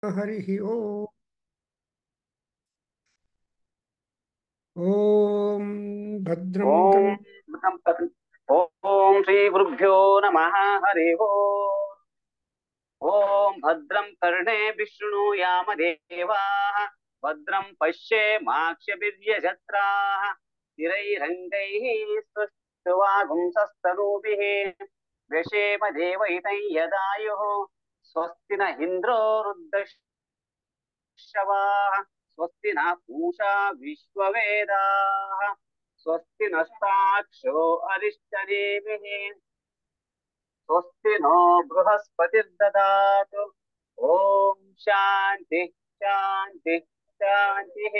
हरिः ओम् ॐ भद्रं ओम कर्णे ओम श्री गुरुभ्यो नमः हरि ओम ओम भद्रं कर्णे विष्णुयाम देवाः भद्रं पश्येमाक्षभिर्यजत्राः स्थिरैरङ्गैः सुष्ठुवागुंसस्तनूभिः व्यशेम देवहितं यदायुः स्वस्ति न इन्द्रो वृद्धश्रवाः स्वस्ति न पूषा विश्ववेदाः स्वस्ति नस्ताक्षो अरिष्टनेमिः स्वस्ति नो बृहस्पतिर्ददातु ॐ शान्ति शान्ति शान्तिः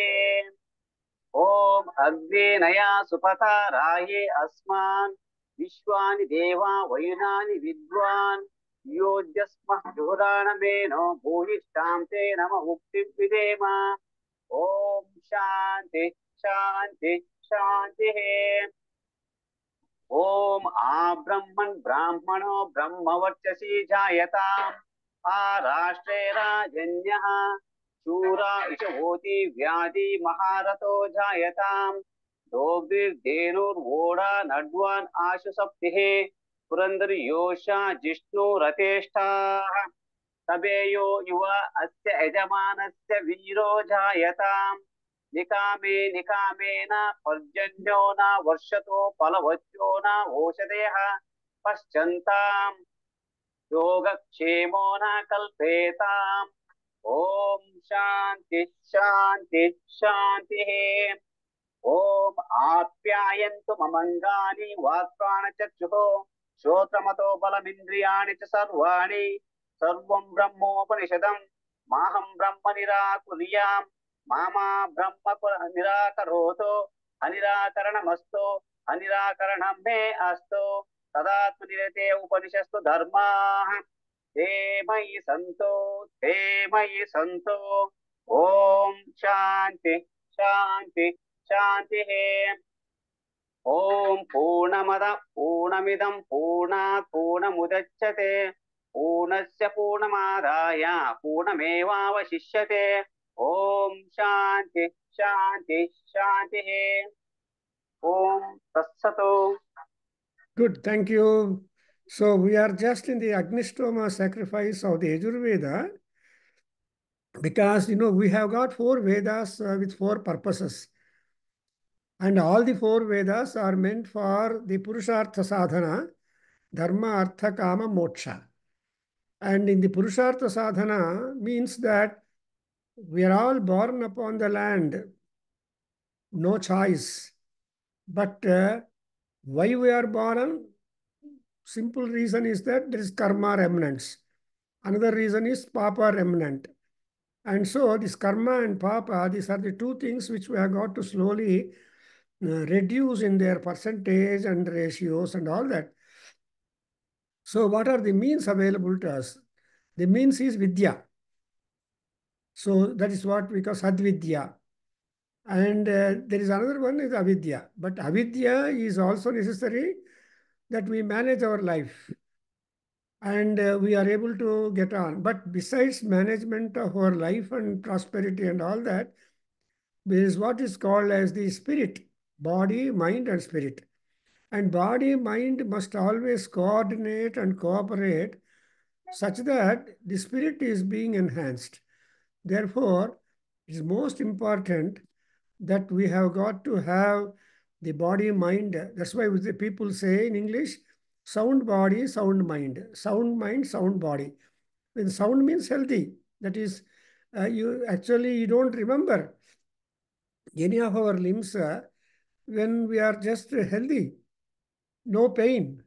ॐ अग्नेनया सुपथा राये अस्मान् विश्वानि देवा वयुनानि विद्वान् योज्यस्मः जुहुराणमेनो भूयिष्ठां ते नम मुक्तिं विदेम ॐ शान्ति शान्ति शान्तिः ॐ आब्रह्मन् ब्राह्मणो ब्रह्मवर्चसी जायताम् आराष्ट्रे राजन्यः शूरा इषभूति व्याधि महारथो जायताम् दोग्धिर्धेनुर्वोढा नड्वान् आशु सप्तिः पुरन्दर्योषा जिष्णु रथेष्ठाः तबेयो युव अस्य यजमानस्य वीरो जायताम् निकामे निकामेन पर्जन्यो न वर्षतो फलवत्यो न ओषधयः पश्यन्ताम् योगक्षेमो न कल्पेताम् ॐ शान्ति शान्ति शान्तिः ॐ आप्यायन्तु ममङ्गानि वाक्प्राणचक्षुः श्रोत्रमतो बलमिन्द्रियाणि च सर्वाणि सर्वं ब्रह्मोपनिषदं माहं ब्रह्म निराकुर्याम् मामा ब्रह्म निराकरोतु अनिराकरणमस्तु अनिराकरणं मे अस्तु तदात्मनिरते उपनिषत्सु धर्माः ते मयि सन्तो ते मयि सन्तो ॐ शान्ति शान्ति शान्तिः ॐ पूर्णमद पूर्णमिदं पूर्णात् पूर्णमुदच्यते पूर्णस्य पूर्णमादाय पूर्णमेवावशिष्यते ॐ शान्ति शान्ति शान्तिः ॐ तत्सतो Good, thank you. So we are just in the Agnistoma sacrifice of the Yajurveda because we have got four Vedas with four purposes. And all the four Vedas are meant for the Purushartha sadhana, Dharma, Artha, Kama, Moksha. And in the Purushartha sadhana means that we are all born upon the land, no choice. But why we are born? Simple reason is that there is karma remnants. Another reason is papa remnant. And so this karma and papa, these are the two things which we have got to slowly reduce in their percentage and ratios and all that. So what are the means available to us? The means is vidya. So that is what we call sadvidya. And there is another one is avidya. But avidya is also necessary that we manage our life and we are able to get on. But besides management of our life and prosperity and all that, there is what is called as the spirit, body, mind, and spirit. And body, mind must always coordinate and cooperate such that the spirit is being enhanced. Therefore, it is most important that we have got to have the body, mind. That's why the people say in English, sound body, sound mind, sound mind, sound body. When sound means healthy, that is, you don't remember any of our limbs when we are just healthy, no pain,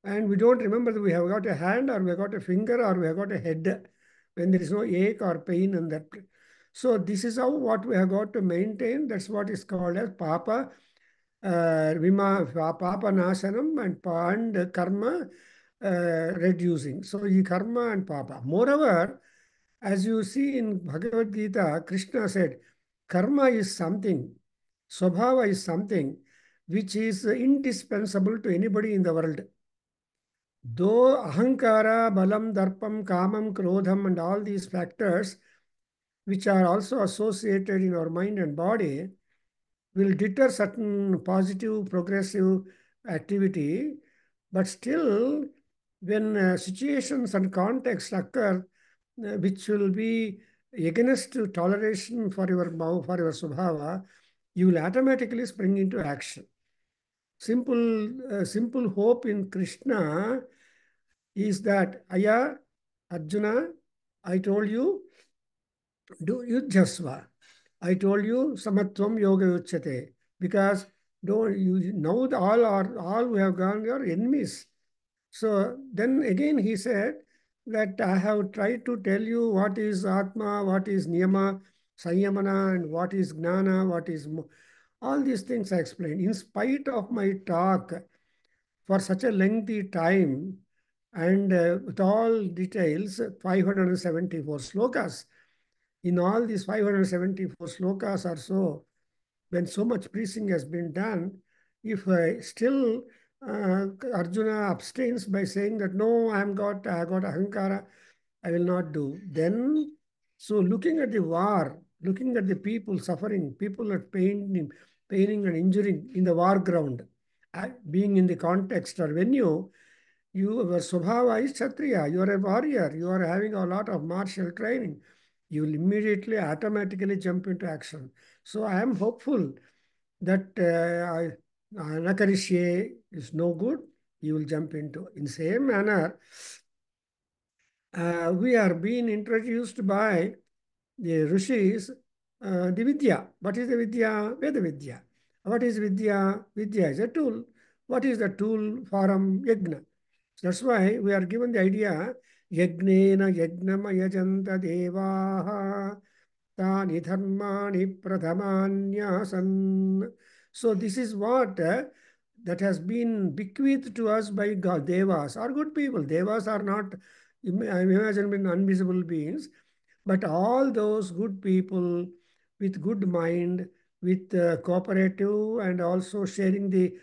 and we don't remember that we have got a hand or we have got a finger or we have got a head when there is no ache or pain in that. So this is how what we have got to maintain. That's what is called as papa, papa nasanam and karma reducing. So karma and papa. Moreover, as you see in Bhagavad Gita, Krishna said, karma is something, swabhava is something which is indispensable to anybody in the world. Though ahankara, balam, darpam, kamam, krodham, and all these factors which are also associated in our mind and body, will deter certain positive, progressive activity. But still, when situations and contexts occur which will be against to toleration for for your subhava, you will automatically spring into action. Simple hope in Krishna is that, Aya, Arjuna, I told you, do yudhasva. I told you samatvam yoga uchyate, because don't you now all who have gone are enemies. So then again he said that I have tried to tell you what is atma, what is niyama, sanyamana, and what is gnana, all these things I explained. In spite of my talk for such a lengthy time and with all details, 574 slokas. In all these 574 slokas or so, when so much preaching has been done, if still Arjuna abstains by saying that no, I got ahankara, I will not do. Then, so looking at the war, looking at the people suffering, people are paining and injuring in the war ground, being in the context or venue, your Swabhava is Kshatriya, you are a warrior, you are having a lot of martial training. You will immediately, automatically jump into action. So I am hopeful that Anakarishye is no good, you will jump into. In same manner, we are being introduced by the rishis, the Vidya. What is the Vidya? Veda Vidya. What is Vidya? Vidya is a tool. What is the tool for Yajna? That's why we are given the idea, Yajnena Yajnama Yajanta Devaha Tani Dharmani Pradhamanyasan. So this is what that has been bequeathed to us by God. Devas are good people. Devas are not, I imagine, invisible beings. But all those good people with good mind, with cooperative and also sharing the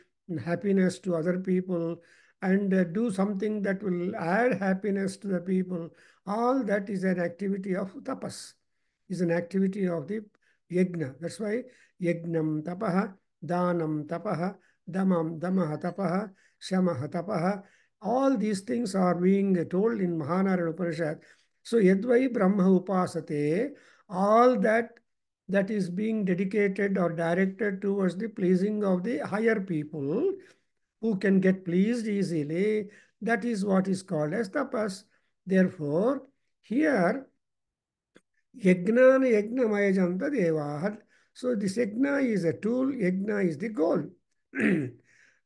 happiness to other people, and do something that will add happiness to the people, all that is an activity of tapas, is an activity of the yajna. That's why yajnam tapaha, danam tapaha, damam damaha tapaha, shamaha tapaha. All these things are being told in Mahanarana Upanishad. So Yadvai Brahma Upasate, all that is being dedicated or directed towards the pleasing of the higher people who can get pleased easily, that is what is called as tapas. Therefore, here Yajnana Yajnamaya Janta Devahat. So this yajna is a tool, yajna is the goal. And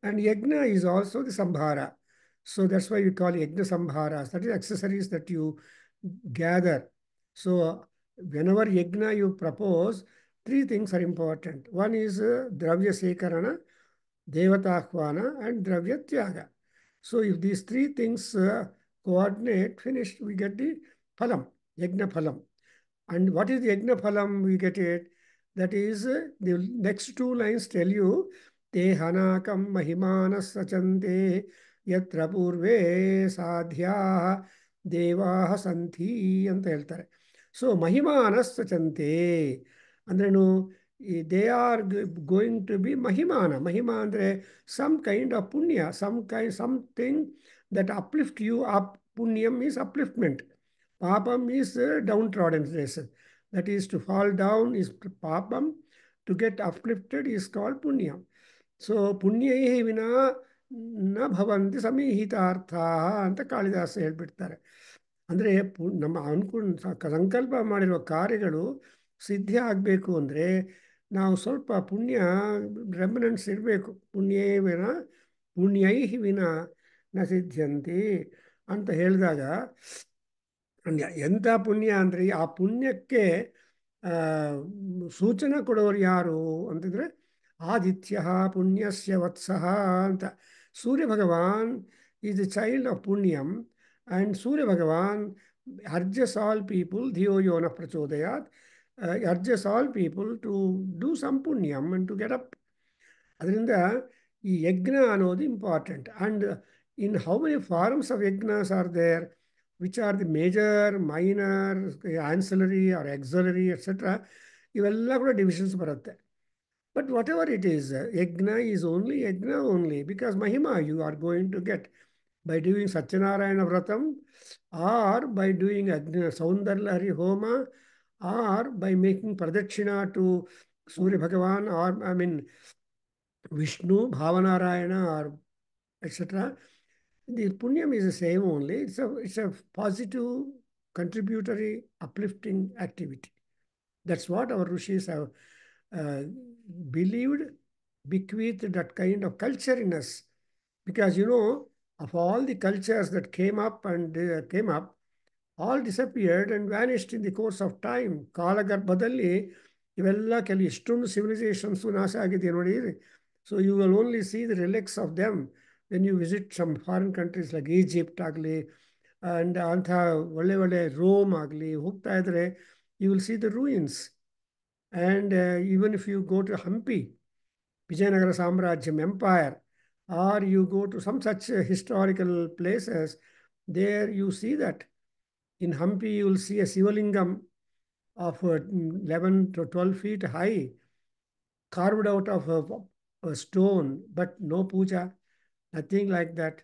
yajna is also the sambhara. So that's why we call yajna sambharas. That is accessories that you gather. So whenever yajna you propose, three things are important. One is dravya sekarana, devatahvana, and dravya tyaga. So if these three things coordinate, finished, we get the phalam, yajna phalam. And what is the yajna phalam? We get it. That is, the next two lines tell you, te hanakam mahimanas sachante yatra purve sadhya devaha santhi ಅಂತ ಹೇಳ್ತಾರೆ. So ಮಹಿಮಾನಸ್ ಸಚಂತೆ ಅಂದ್ರೇನು, they are going to be mahimana. Mahima ಅಂದ್ರೆ some kind of punya, something that uplift you up. Punyam is upliftment. Papam is downtroddenness. That is, to fall down is papam. To get uplifted is called punya. So punyaihi vina na bhavanti samihitaರ್ಥಾ ಅಂತ ಕಾಳಿದಾಸ ಹೇಳ್ಬಿಡ್ತಾರೆ. ಅಂದರೆ ನಮ್ಮ ಅನ್ಕೊಂಡು ಸಂಕಲ್ಪ ಮಾಡಿರುವ ಕಾರ್ಯಗಳು ಸಿದ್ಧಿ ಆಗಬೇಕು ಅಂದರೆ ನಾವು ಸ್ವಲ್ಪ ಪುಣ್ಯ ರೆಮಿನೆಂಟ್ಸ್ ಇರಬೇಕು. ಪುಣ್ಯೇ ವಿನ ಪುಣ್ಯೈಹಿ ವಿನ ನ ಸಿದ್ಧ್ಯಂತಿ ಅಂತ ಹೇಳಿದಾಗ, ಎಂಥ ಪುಣ್ಯ ಅಂದರೆ ಆ ಪುಣ್ಯಕ್ಕೆ ಸೂಚನೆ ಕೊಡೋರು ಯಾರು ಅಂತಂದರೆ ಆದಿತ್ಯ ಪುಣ್ಯಸ್ಯ ವತ್ಸಃ ಅಂತ. Surya Bhagwan is the child of ಪುಣ್ಯಂ, and Surya Bhagwan urges all people ಧಿಯೋ ಯೋನ ಪ್ರಚೋದಯಾತ್, urges all people to do some ಪುಣ್ಯಂ ಅಂಡ್ ಟು ಗೆಟ್ ಅಪ್. ಅದರಿಂದ ಈ ಯಜ್ಞ ಅನ್ನೋದು important. And in how many forms of yajnas are there? which are the major, minor, ancillary or auxiliary, etc. ಇವೆಲ್ಲ ಕೂಡ ಡಿವಿಷನ್ಸ್ ಬರುತ್ತೆ. But whatever it is, yajna is only yajna only because mahima you are going to get by doing Satyanarayana Vratam or by doing Saundarlari Homa or by making Pradakshina to Surya Bhagavan or Vishnu, Bhavanarayana or etc. The punyam is the same only. It's a positive, contributory, uplifting activity. That's what our rishis have uh, believed, bequeathed that kind of culture in us. Because, of all the cultures that came up and came up, all disappeared and vanished in the course of time. ಕಾಲಗರ್ಭದಲ್ಲಿ ಇವೆಲ್ಲ ಕೆಲವು ಎಷ್ಟೊಂದು ಸಿವಿಲೈಸೇಷನ್ಸು ನಾಶ ಆಗಿದೆ ನೋಡಿ. So you will only see the relics of them when you visit some foreign countries like Egypt ಆಗಲಿ and ಅಂಥ ಒಳ್ಳೆ ಒಳ್ಳೆ ರೋಮ್ ಆಗಲಿ ಹೋಗ್ತಾ ಇದ್ರೆ you will see the ruins. And even if you go to Hampi, Vijayanagara Samrajyam Empire, or you go to some such historical places, there you see that. In Hampi, you will see a Sivalingam of 11 to 12 feet high, carved out of a stone, but no puja, nothing like that.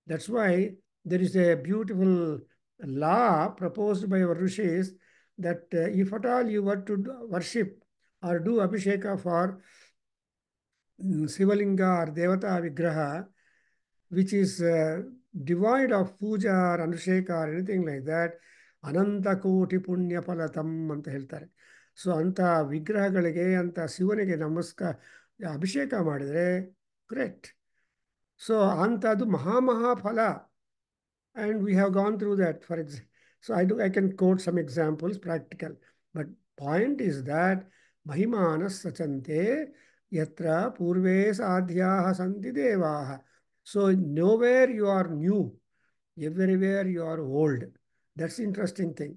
That's why there is a beautiful law proposed by our rishis that if at all you were to worship or do abhisheka for Sivalinga or Devata Vigraha, which is devoid of puja or anuseka or anything like that, Ananta Koti Punya Palatam ಅಂತ ಹೇಳ್ತಾರೆ. So ಅಂಥ ವಿಗ್ರಹಗಳಿಗೆ ಅಂತ ಶಿವನಿಗೆ ನಮಸ್ಕಾರ ಅಭಿಷೇಕ ಮಾಡಿದರೆ great. So ಅಂಥದ್ದು ಮಹಾಮಹಾಫಲ. And we have gone through that. So I can quote some examples, practical. But point is that Mahimanas Sachante Yatra Purve Sadhyaha Santi Devaha. So nowhere you are new, everywhere you are old. That's the interesting thing.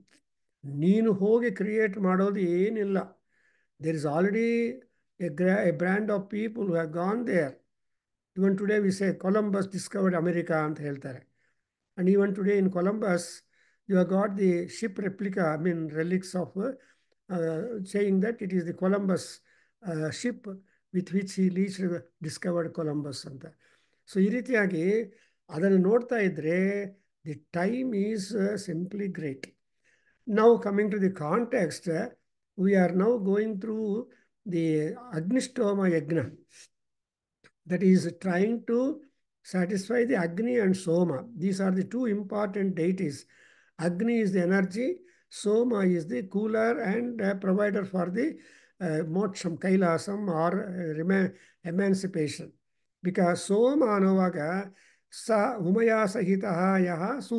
ನೀನು ಹೋಗಿ create ಮಾಡೋದು ಏನಿಲ್ಲ. There is already a brand of people who have gone there. Even today we say Columbus discovered America ಅಂತ ಹೇಳ್ತಾರೆ. And even today in Columbus, you have got the ship replica, relics of saying that it is the Columbus ship with which he discovered Columbus ಅಂತ. So ಈ ರೀತಿಯಾಗಿ ಅದನ್ನು ನೋಡ್ತಾ ಇದ್ರೆ the time is simply great. Now coming to the context, we are now going through the Agnishtoma Yagna, that is trying to satisfy the Agni and Soma. These are the two important deities. Agni is the energy, Soma is the cooler and provider for the moksham, kailasam or emancipation. Because Soma anovaga sa umaya sahitaha yaha su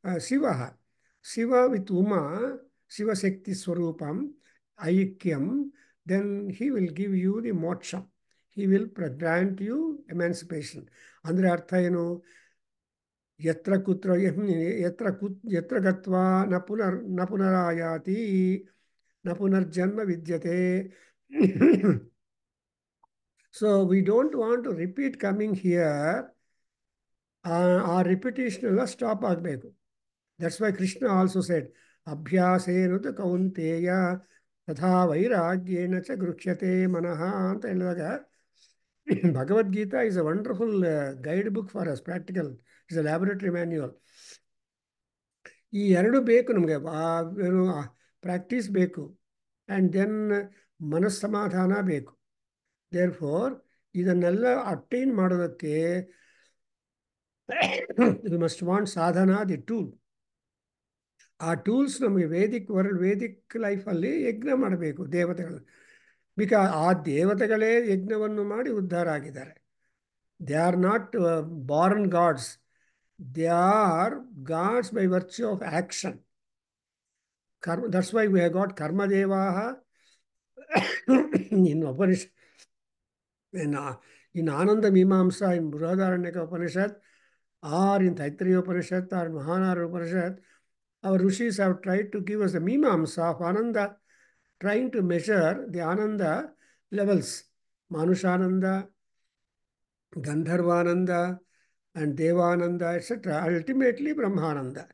Shivaha. Shiva with Uma, Shiva Shakti Swarupam, Aikyam, then he will give you the moksha. He will grant you emancipation. Andre artha eno? Yatra kutra yatra gatva na punarayati na punarjanma vidyate. So we don't want to repeat coming here. Our repetition ಎಲ್ಲ stop ಆಗಬೇಕು. That's why Krishna also said, Abhyasena kaunteya tatha vairagyena cha grukhyate manaha ಅಂತ ಹೇಳಿದಾಗ Bhagavad Gita is a wonderful guidebook for us, practical. It's a laboratory manual. ಈ ಎರಡು ಬೇಕು ನಮಗೆ, practice ಬೇಕು and then ಮನಸ್ಸಮಾಧಾನ ಬೇಕು. ದೇರ್ ಫೋರ್ ಇದನ್ನೆಲ್ಲ ಅಟೈನ್ ಮಾಡೋದಕ್ಕೆ ವಿ ಮಸ್ಟ್ ವಾಂಟ್ ಸಾಧನ, ದಿ ಟೂಲ್. ಆ ಟೂಲ್ಸ್ ನಮಗೆ ವೇದಿಕ್ ಲೈಫಲ್ಲಿ ಯಜ್ಞ ಮಾಡಬೇಕು ದೇವತೆಗಳು. ಬಿಕಾಸ್ ಆ ದೇವತೆಗಳೇ ಯಜ್ಞವನ್ನು ಮಾಡಿ ಉದ್ಧಾರ ಆಗಿದ್ದಾರೆ. They are not born gods, they are gods by virtue of action. That's why we have got karma devaha in Upanishad, in Ananda Mimamsa, in Brihadaranyaka Upanishad, or in Taittiriya Upanishad or Mahanara Upanishad. Our rishis have tried to give us a Mimamsa of Ananda, trying to measure the Ananda levels, Manushananda, Gandharvananda, and Devananda, etc., ultimately Brahmananda.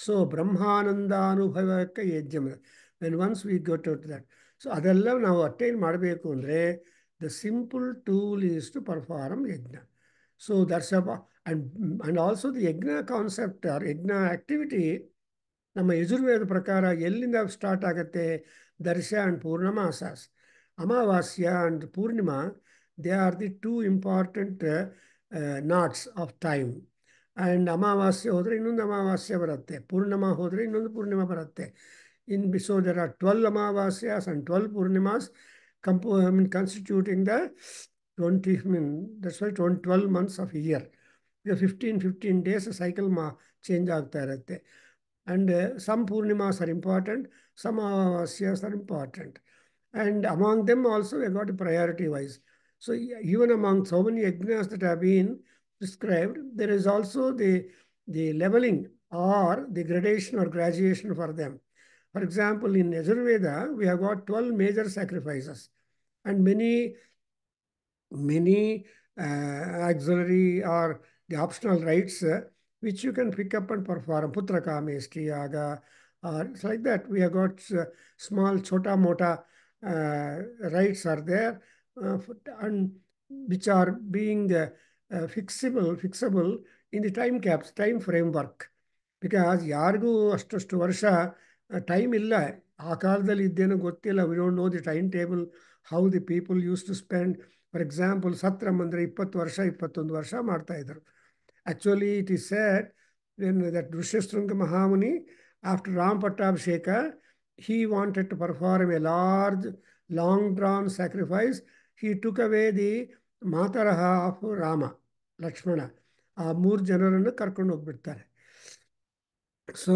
So ಬ್ರಹ್ಮಾನಂದಾನುಭವಕ್ಕೆ ಯಜ್ಞ. When once we go to that, so ಅದೆಲ್ಲ ನಾವು attain ಮಾಡಬೇಕು ಅಂದರೆ the simple tool is to perform yajna. So that's and also the yajna concept or yajna activity ನಮ್ಮ ಯಜುರ್ವೇದ ಪ್ರಕಾರ ಎಲ್ಲಿಂದ start ಆಗುತ್ತೆ? Darsha and Purnamasas. Amavasya and Purnima, they are the two important knots of time. And ಅಮಾವಾಸ್ಯೆ ಹೋದರೆ ಇನ್ನೊಂದು ಅಮಾವಾಸ್ಯೆ ಬರುತ್ತೆ, ಪೂರ್ಣಿಮಾ ಹೋದರೆ ಇನ್ನೊಂದು ಪೂರ್ಣಿಮಾ ಬರುತ್ತೆ. So there are 12 Amavasyas and 12 Purnimas constituting the 20, that's why 12 months of a year. 15 days cycle change ಆಗ್ತಾ ಇರುತ್ತೆ. And some Purnimas are important, some Amavasyas are important. And among them also we got priority wise. So even among so many yajnas that have been prescribed, there is also the leveling or the gradation or graduation for them. For example, in Yajurveda, we have got 12 major sacrifices and many auxiliary or the optional rites which you can pick up and perform. Putra Kameshti Yaga, or it's like that. We have got small chota mota rites are there, and which are being fixable in the time framework. Because ಯಾರಿಗೂ ಅಷ್ಟು ವರ್ಷ time ಇಲ್ಲ, ಆ ಕಾಲದಲ್ಲಿ ಇದ್ದೇನೋ ಗೊತ್ತಿಲ್ಲ. We don't know the time table, how the people use to spend. For example ಸತ್ರಂ ಅಂದರೆ 20 ವರ್ಷ 21 ವರ್ಷ ಮಾಡ್ತಾಯಿದ್ರು. Actually it is sad when that Rishyashringa Mahamuni after Ram ಪಟ್ಟಾಭಿಷೇಕ, he wanted to perform a large long drawn sacrifice. He took away the ಮಾತರಹ of Rama Lakshmana, ಆ 3 ಜನರನ್ನು ಕರ್ಕೊಂಡು ಹೋಗ್ಬಿಡ್ತಾರೆ. So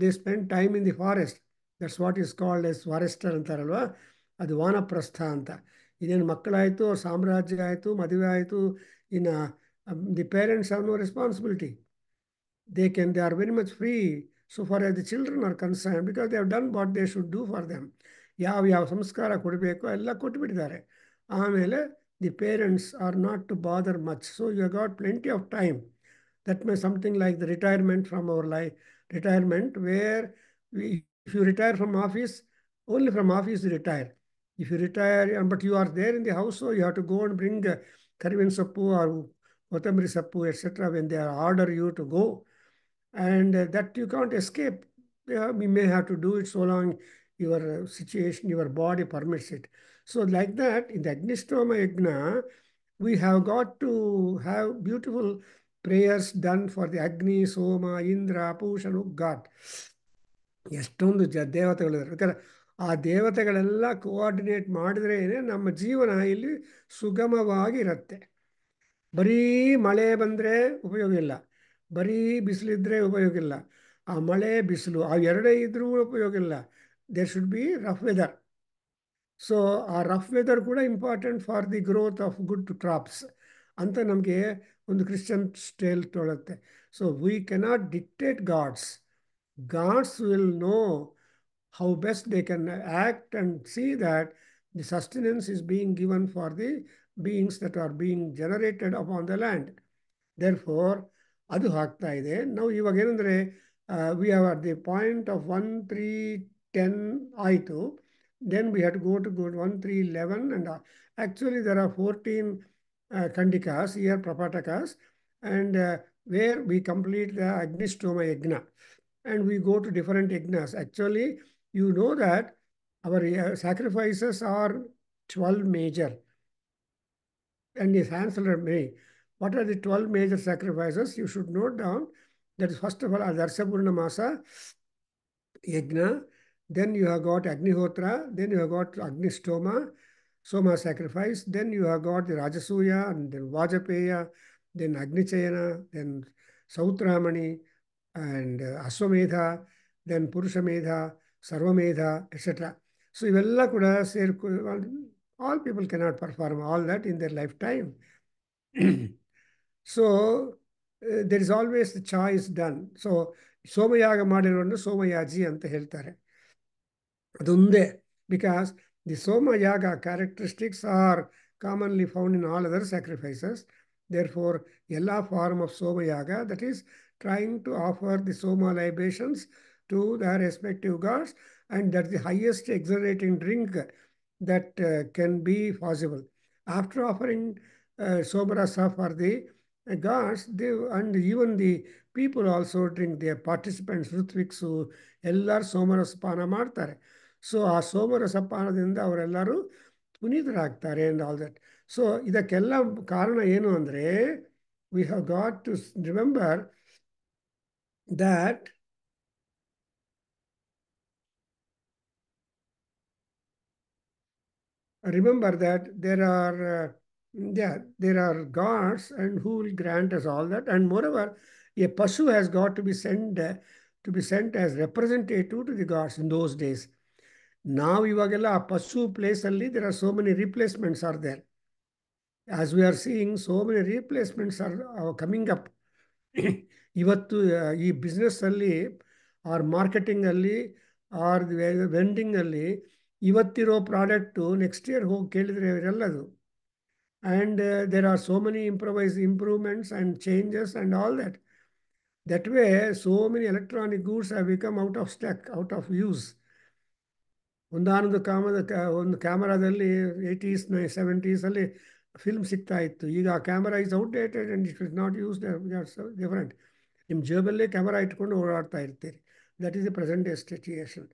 they spend time in the forest. That's what is called as forester ಅಂತಾರಲ್ವ, ಅದು ವಾನಪ್ರಸ್ಥ ಅಂತ. ಇದೇನು ಮಕ್ಕಳಾಯಿತು, ಸಾಮ್ರಾಜ್ಯ ಆಯಿತು, ಮದುವೆ ಆಯಿತು, ಇನ್ನು the parents have no responsibility. they are very much free so far as the children are concerned, because they have done what they should do for them. ಯಾವ ಸಂಸ್ಕಾರ ಕೊಡಬೇಕು ಎಲ್ಲ ಕೊಟ್ಟುಬಿಟ್ಟಿದ್ದಾರೆ. ಆಮೇಲೆ the parents are not to bother much. So you got plenty of time. That may something like the retirement from our life, retirement where if you retire from office, only from office you retire. If you retire, but you are there in the house, so you have to go and bring karivin sappu or kothambari sappu, etc. when they order you to go. And that you can't escape. We may have to do it so long your situation, your body permits it. So like that, in the Agnistoma Yajna, we have got to have beautiful prayers done for the Agni, Soma, Indra, Pusha, God. ಎಷ್ಟೊಂದು ದೇವತೆಗಳಿದ್ದಾರೆ. ಯಾಕಂದರೆ ಆ ದೇವತೆಗಳೆಲ್ಲ coordinate ಮಾಡಿದ್ರೇ ನಮ್ಮ ಜೀವನ ಇಲ್ಲಿ ಸುಗಮವಾಗಿರುತ್ತೆ. ಬರೀ ಮಳೆ ಬಂದರೆ ಉಪಯೋಗ ಇಲ್ಲ, ಬರೀ ಬಿಸಿಲಿದ್ರೆ ಉಪಯೋಗ ಇಲ್ಲ. ಆ ಮಳೆ ಬಿಸಿಲು ಆ ಎರಡೇ ಇದ್ರೂ ಉಪಯೋಗ ಇಲ್ಲ. There should be rough weather. So ಆ ರಫ್ ವೆದರ್ ಕೂಡ important for the growth of good crops ಅಂತ ನಮಗೆ ಒಂದು ಕ್ರಿಶ್ಚಿಯನ್ ಸ್ಟೇಲ್ ತೊಳುತ್ತೆ. So we cannot dictate gods. Gods will know how best they can act and see that the sustenance is being given for the beings that are being generated upon the land. Therefore, ಅದು ಆಗ್ತಾ ಇದೆ. ನಾವು ಇವಾಗ ಏನಂದರೆ we have at the point of 1, 3, 10 ಆಯಿತು. Then we have to go 1, 3, 11, and actually there are 14 kandikas here, prapatakas, and where we complete the Agnistoma Yajna, and we go to different yajnas. Actually, you know that our sacrifices are 12 major, and his answer may. What are the 12 major sacrifices? You should note down. That is, first of all, Darsha Purnamasa Yajna. Then you have got Agnihotra. Then you have got Agnistoma, Soma sacrifice. Then you have got the Rajasuya, and then Vajapeya, then Agnichayana, then Sautramani, and Aswamedha, then Purushamedha, Sarvamedha, etc. So ಇವೆಲ್ಲ ಕೂಡ all people cannot perform all that in their lifetime. So there is always the choice done. So ಸೋಮಯಾಗ ಮಾಡಿರೋನು Somayaji ಅಂತ ಹೇಳ್ತಾರೆ. ಅದೊಂದೇ, because the Somayaga characteristics are commonly found in all other sacrifices. Therefore, ಎಲ್ಲ form of Somayaga, that is trying to offer the Soma libations to their respective gods, and that's the highest exhilarating drink that can be possible. After offering Somarasa for the gods, and even the people also drink, their participants, ಋತ್ವಿಕ್ಸು ಎಲ್ಲರೂ ಸೋಮರಸಪಾನ ಮಾಡ್ತಾರೆ. So ಆ ಸೋಮರಸಪಾನದಿಂದ ಅವರೆಲ್ಲರೂ ಪುನೀತರಾಗ್ತಾರೆ and all that. So ಇದಕ್ಕೆಲ್ಲ ಕಾರಣ ಏನು ಅಂದರೆ, we have got to remember that there are gods and who will grant us all that, and moreover a pasu has got to be sent as representative to the gods in those days. Now ಇವಾಗೆಲ್ಲ ಆ ಪಶು ಪ್ಲೇಸಲ್ಲಿ there are so many replacements are there. As we are seeing, so many replacements are coming up. ಇವತ್ತು ಈ ಬಿಸ್ನೆಸ್ಸಲ್ಲಿ ಆರ್ ಮಾರ್ಕೆಟಿಂಗಲ್ಲಿ ಆರ್ ವೆಂಡಿಂಗಲ್ಲಿ ಇವತ್ತಿರೋ ಪ್ರಾಡಕ್ಟು ನೆಕ್ಸ್ಟ್ ಇಯರ್ ಹೋಗಿ ಕೇಳಿದರೆ ಇರಲ್ಲದು. And there are so many improvements and changes and all that. That way so many electronic goods have become out of stock, out of use. ಒಂದು ಕ್ಯಾಮರಾದಲ್ಲಿ 80s 70s ಫಿಲ್ಮ್ ಸಿಗ್ತಾ ಇತ್ತು. ಈಗ ಆ camera is outdated and it is not used, different. ನಿಮ್ಮ ಜೇಬಲ್ಲೇ camera ಇಟ್ಕೊಂಡು ಓಡಾಡ್ತಾ ಇರ್ತೀರಿ. That is the present day situation.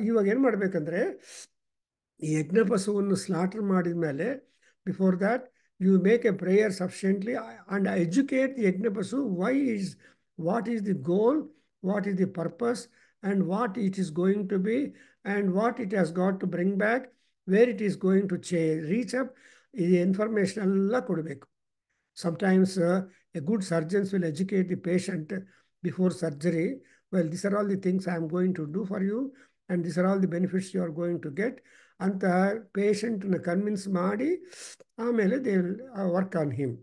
ಇವಾಗ ಏನು ಮಾಡಬೇಕಂದ್ರೆ, ಈ ಯಜ್ಞಪಶುವನ್ನು ಸ್ಲಾಟರ್ ಮಾಡಿದ ಮೇಲೆ before that you make a prayer sufficiently and educate the yajnapashu what is the goal, what is the purpose, and what it is going to be, and what it has got to bring back, where it is going to reach up. The information alla kodbeku. Sometimes a good surgeon will educate the patient before surgery. Well, these are all the things I am going to do for you, and these are all the benefits you are going to get. ಅಂತ ಪೇಷಂಟ್ನ convince ಮಾಡಿ ಆಮೇಲೆ they will work on him.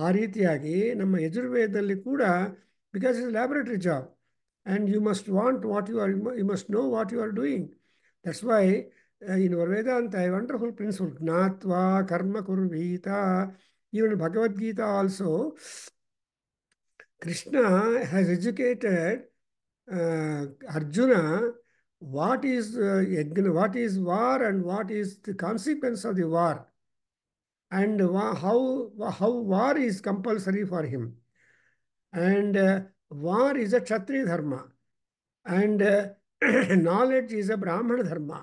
ಆ ರೀತಿಯಾಗಿ ನಮ್ಮ ಯಜುರ್ವೇದದಲ್ಲಿ ಕೂಡ, because it's laboratory job, and you must want what you must know what you are doing. That's why in our Vedanta, a wonderful principle, gnatva karma kurvita. Even Bhagavad Gita also, Krishna has educated Arjuna what is what is war and what is the consequence of the war, and how war is compulsory for him. And war is a Kshatriya dharma, and knowledge is a Brahmana dharma,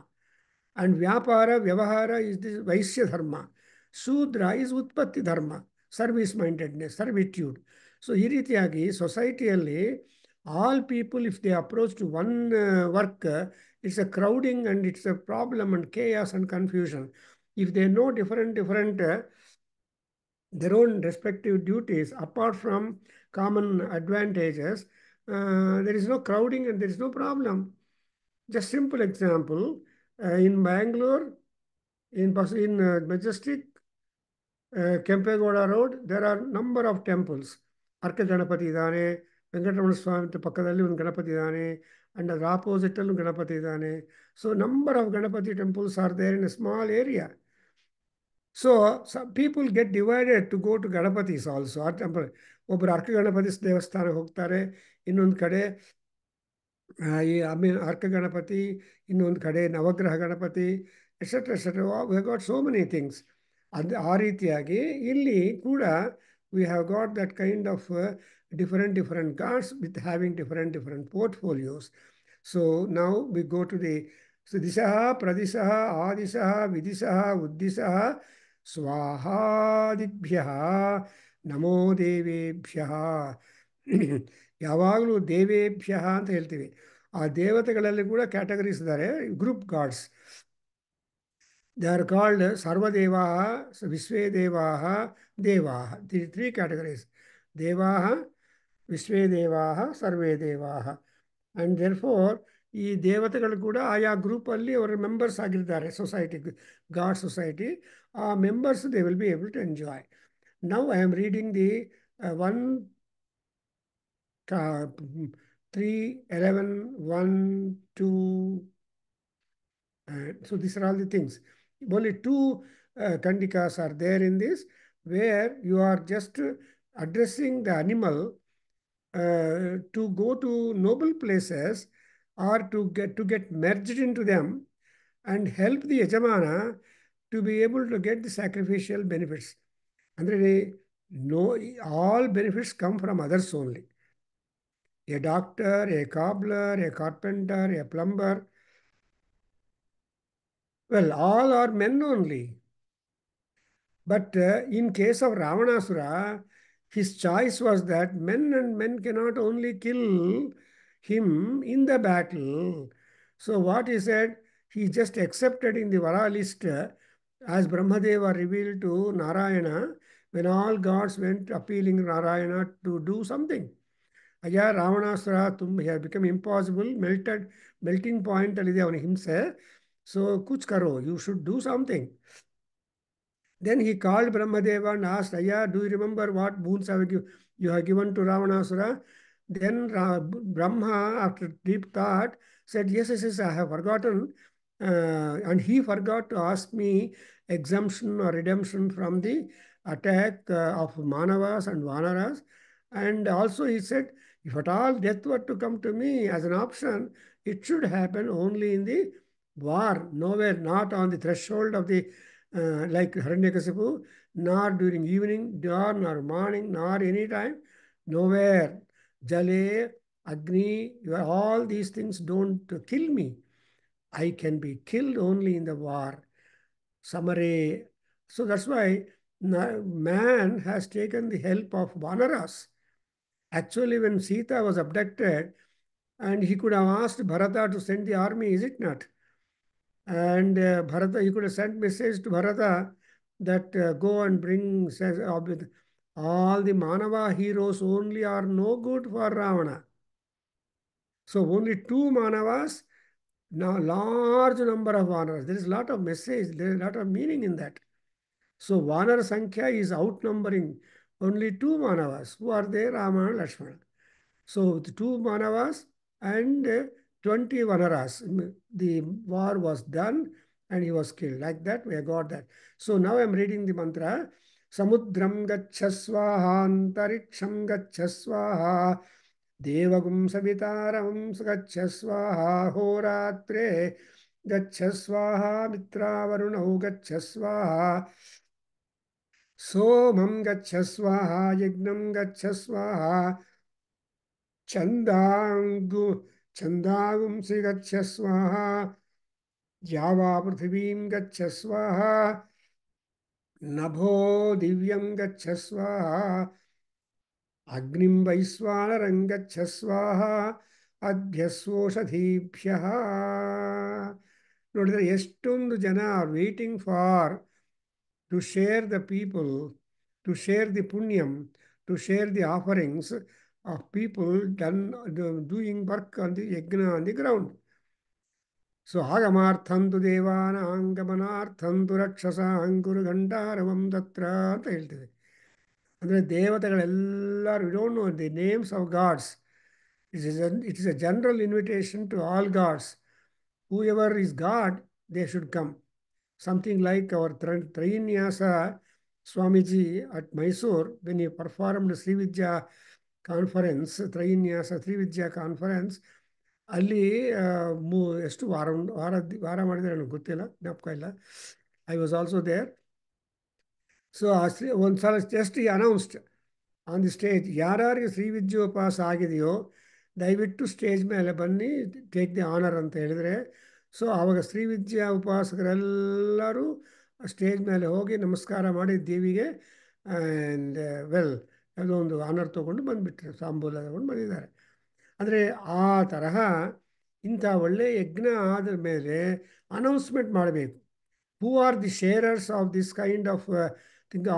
and Vyapara Vyavahara is the Vaishya dharma, Shudra is Utpatti dharma, service mindedness, servitude. So ಈ ರೀತಿಯಾಗಿ ಸೊಸೈಟಿಯಲ್ಲಿ all people, if they approach to one work, it's a crowding and it's a problem and chaos and confusion. If they know different their own respective duties apart from common advantages, there is no crowding and there is no problem. Just simple example, in Bangalore, in Majestic, Kempegowda Road, there are number of temples. Arka Ganapati idane, Venkatramana Swami pakkadalli ಒಂದು ಗಣಪತಿ ಇದ್ದಾನೆ, and ಅದರ opposite ಅಲ್ಲೂ ಗಣಪತಿ ಇದ್ದಾನೆ. So number of Ganapati temples are there in a small area. So some people get divided to go to Ganapatis also. ಆ temple ಒಬ್ಬರು ಅರ್ಕ ಗಣಪತಿ ದೇವಸ್ಥಾನಕ್ಕೆ ಹೋಗ್ತಾರೆ, ಇನ್ನೊಂದು ಕಡೆ ಅರ್ಕ ಗಣಪತಿ, ಇನ್ನೊಂದು ಕಡೆ Navagraha Ganapati, etcetera etcetera. We have got so many things. ಆ ರೀತಿಯಾಗಿ ಇಲ್ಲಿ ಕೂಡ we have got that kind of different gods with having different portfolios. So now we go to the Dishaha, Pradishaha, Adishaha, Vidishaha, Uddishaha, Swahadibhyaha, Namo Devebhyaha. ಯಾವಾಗಲೂ ದೇವೇಭ್ಯಃ ಅಂತ ಹೇಳ್ತೀವಿ. ಆ ದೇವತೆಗಳಲ್ಲಿ ಕೂಡ ಕ್ಯಾಟಗರೀಸ್ ಇದ್ದಾರೆ, group gods. They are called Sarvadevaha, Visvedevaha, Devaha. These three categories. Devaha, Visvedevaha, Sarvedevaha. And therefore, ಈ ದೇವತೆಗಳು ಕೂಡ ಆಯಾ ಗ್ರೂಪಲ್ಲಿ ಅವರ ಮೆಂಬರ್ಸ್ ಆಗಿರ್ತಾರೆ. ಸೊಸೈಟಿ, ಗಾಡ್ ಸೊಸೈಟಿ, ಆ members they will be able to enjoy. Now I am reading the 1, 3, 11, 1, 2. So these are all the things. Only 2 kandikas are there in this, where you are just addressing the animal to go to noble places or to get merged into them and help the Yajamana to be able to get the sacrificial benefits. Andre, no, all benefits come from others only. A doctor, a cobbler, a carpenter, a plumber, well, all are men only. But in case of Ravanasura, his choice was that men and men cannot only kill him in the battle. So what he said, he just accepted in the Vara list as Brahmadeva revealed to Narayana when all gods went appealing Narayana to do something. ಅಯ್ಯ Ravanasura become impossible, melting point ಅಲ್ಲಿದೆ ಅವನ ಹಿಂಸೆ. So kuch karo, you should do something. Then he called Brahmadeva and asked, Aya, do you remember what boons you have given to Ravanasura? Then Brahma, after deep thought, said, yes, yes, yes, I have forgotten. And he forgot to ask me exemption or redemption from the attack of Manavas and Vanaras. And also he said, if at all death were to come to me as an option, it should happen only in the war, nowhere, not on the threshold of the like Hiranyakasipu, nor during evening, nor morning, nor any time, nowhere. Jale, Agni, all these things don't kill me. I can be killed only in the war. Samare. So that's why man has taken the help of Vanaras. Actually, when Sita was abducted, and he could have asked Bharata to send the army, is it not? And Bharata, he could have sent message to Bharata that go and bring, says, all the Manava heroes only are no good for Ravana. So only two Manavas, now large number of Vanaras. There is a lot of message, there is a lot of meaning in that. So Vanara Sankhya is outnumbering only two Manavas. Who are there? Rama and Lakshmana. So the two Manavas and 20 Vanaras. The war was done and he was killed. Like that, we got that. So now I'm reading the mantra. Samudram gacchasvaha, antariksham gacchasvaha, devagum savitaram gacchasvaha, horatre gacchasvaha, mitravarunau gacchasvaha, somam gacchasvaha, yagnam gacchasvaha, छंदागुंसि गच्छ स्वाहा जावा पृथिवीं गच्छ स्वाहा नभो दिव्यं गच्छ स्वाहा अग्निं वैश्वानरं गच्छ स्वाहा ಅಭ್ಯಸ್ವೋಷಧೀಭ್ಯಃ. ನೋಡಿದ್ರೆ ಎಷ್ಟೊಂದು ಜನ are waiting for to share the people, to share the ಪುಣ್ಯಂ, to share the offerings of people done doing work on the yagna on the ground. So agamartham tu devana angamanartham tu rakshasa anguru gandharavam tatra ಅಂತ ಹೇಳ್ತೇವೆ. ಅಂದರೆ ದೇವತೆಗಳೆಲ್ಲರೂ, we don't know the names of gods. It is a general invitation to all gods. Whoever is God, they should come. Something like our Trainyasa Swamiji at Mysore, when he performed Sri Vidya conference, ತ್ರೈನ್ಯಾಸ ತ್ರಿವಿದ್ಯಾ conference, ಅಲ್ಲಿ ಎಷ್ಟು ವಾರ ಮಾಡಿದರೆ ನನಗೆ ಗೊತ್ತಿಲ್ಲ, ಜ್ಞಾಪಕ ಇಲ್ಲ. I was also there. So ಒಂದು ಸಲ ಜಸ್ಟ್ ಈ ಅನೌನ್ಸ್ಡ್ ಆನ್ ದಿ ಸ್ಟೇಜ್, ಯಾರ್ಯಾರಿಗೆ ಶ್ರೀವಿದ್ಯೋಪಾಸ ಆಗಿದೆಯೋ ದಯವಿಟ್ಟು ಸ್ಟೇಜ್ ಮೇಲೆ ಬನ್ನಿ, ಟೇಕ್ ದಿ ಆನರ್ ಅಂತ ಹೇಳಿದರೆ, ಸೊ ಆವಾಗ ಶ್ರೀವಿದ್ಯಾ ಉಪಾಸಕರೆಲ್ಲರೂ ಸ್ಟೇಜ್ ಮೇಲೆ ಹೋಗಿ ನಮಸ್ಕಾರ ಮಾಡಿ ದೇವಿಗೆ ಆ್ಯಂಡ್ ವೆಲ್ ಯಾವುದೋ ಒಂದು ಆನರ್ ತೊಗೊಂಡು ಬಂದುಬಿಟ್ರು, ತಾಂಬೂಲ ತಗೊಂಡು ಬಂದಿದ್ದಾರೆ. ಅಂದರೆ ಆ ತರಹ ಇಂಥ ಒಳ್ಳೆಯ ಯಜ್ಞ ಆದ ಮೇಲೆ ಅನೌನ್ಸ್ಮೆಂಟ್ ಮಾಡಬೇಕು. Who are the sharers of this kind of thing,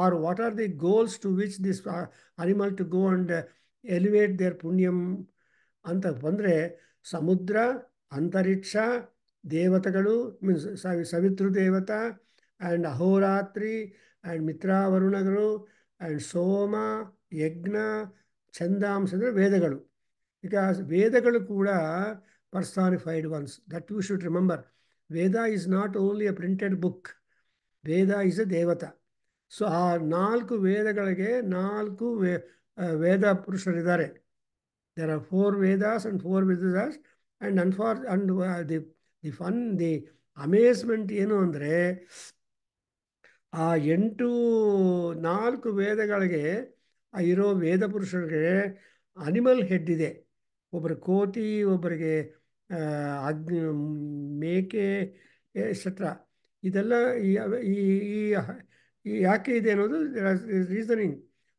or what are the goals to which this animal to go and elevate their ಪುಣ್ಯಂ ಅಂತ ಬಂದರೆ, ಸಮುದ್ರ, ಅಂತರಿಕ್ಷ, ದೇವತೆಗಳು ಮೀನ್ಸ್ ಸವಿತೃ ದೇವತಾ, ಆ್ಯಂಡ್ ಅಹೋರಾತ್ರಿ, ಆ್ಯಂಡ್ ಮಿತ್ರಾವರುಣಗಳು, ಆ್ಯಂಡ್ ಸೋಮ, ಯಜ್ಞ, ಛಂದಾಂಶ ಅಂದರೆ ವೇದಗಳು. ಬಿಕಾಸ್ ವೇದಗಳು ಕೂಡ personified ones, that you should remember. Veda is not only a printed book, Veda is a devata. So ಆ 4 ವೇದಗಳಿಗೆ 4 ವೇದ ಪುರುಷರಿದ್ದಾರೆ. There are four Vedas and four Vidushas, and the fun, the amazement ಏನು ಅಂದರೆ ಆ 4 ವೇದಗಳಿಗೆ ಇರೋ ವೇದ ಪುರುಷರಿಗೆ ಅನಿಮಲ್ ಹೆಡ್ ಇದೆ. ಒಬ್ಬರು ಕೋತಿ, ಒಬ್ಬರಿಗೆ ಅಗ್ನಿ, ಮೇಕೆ, ಎಕ್ಸೆಟ್ರಾ. ಇದೆಲ್ಲ ಈ ಈ ಈ ಯಾಕೆ ಇದೆ ಅನ್ನೋದು reasoning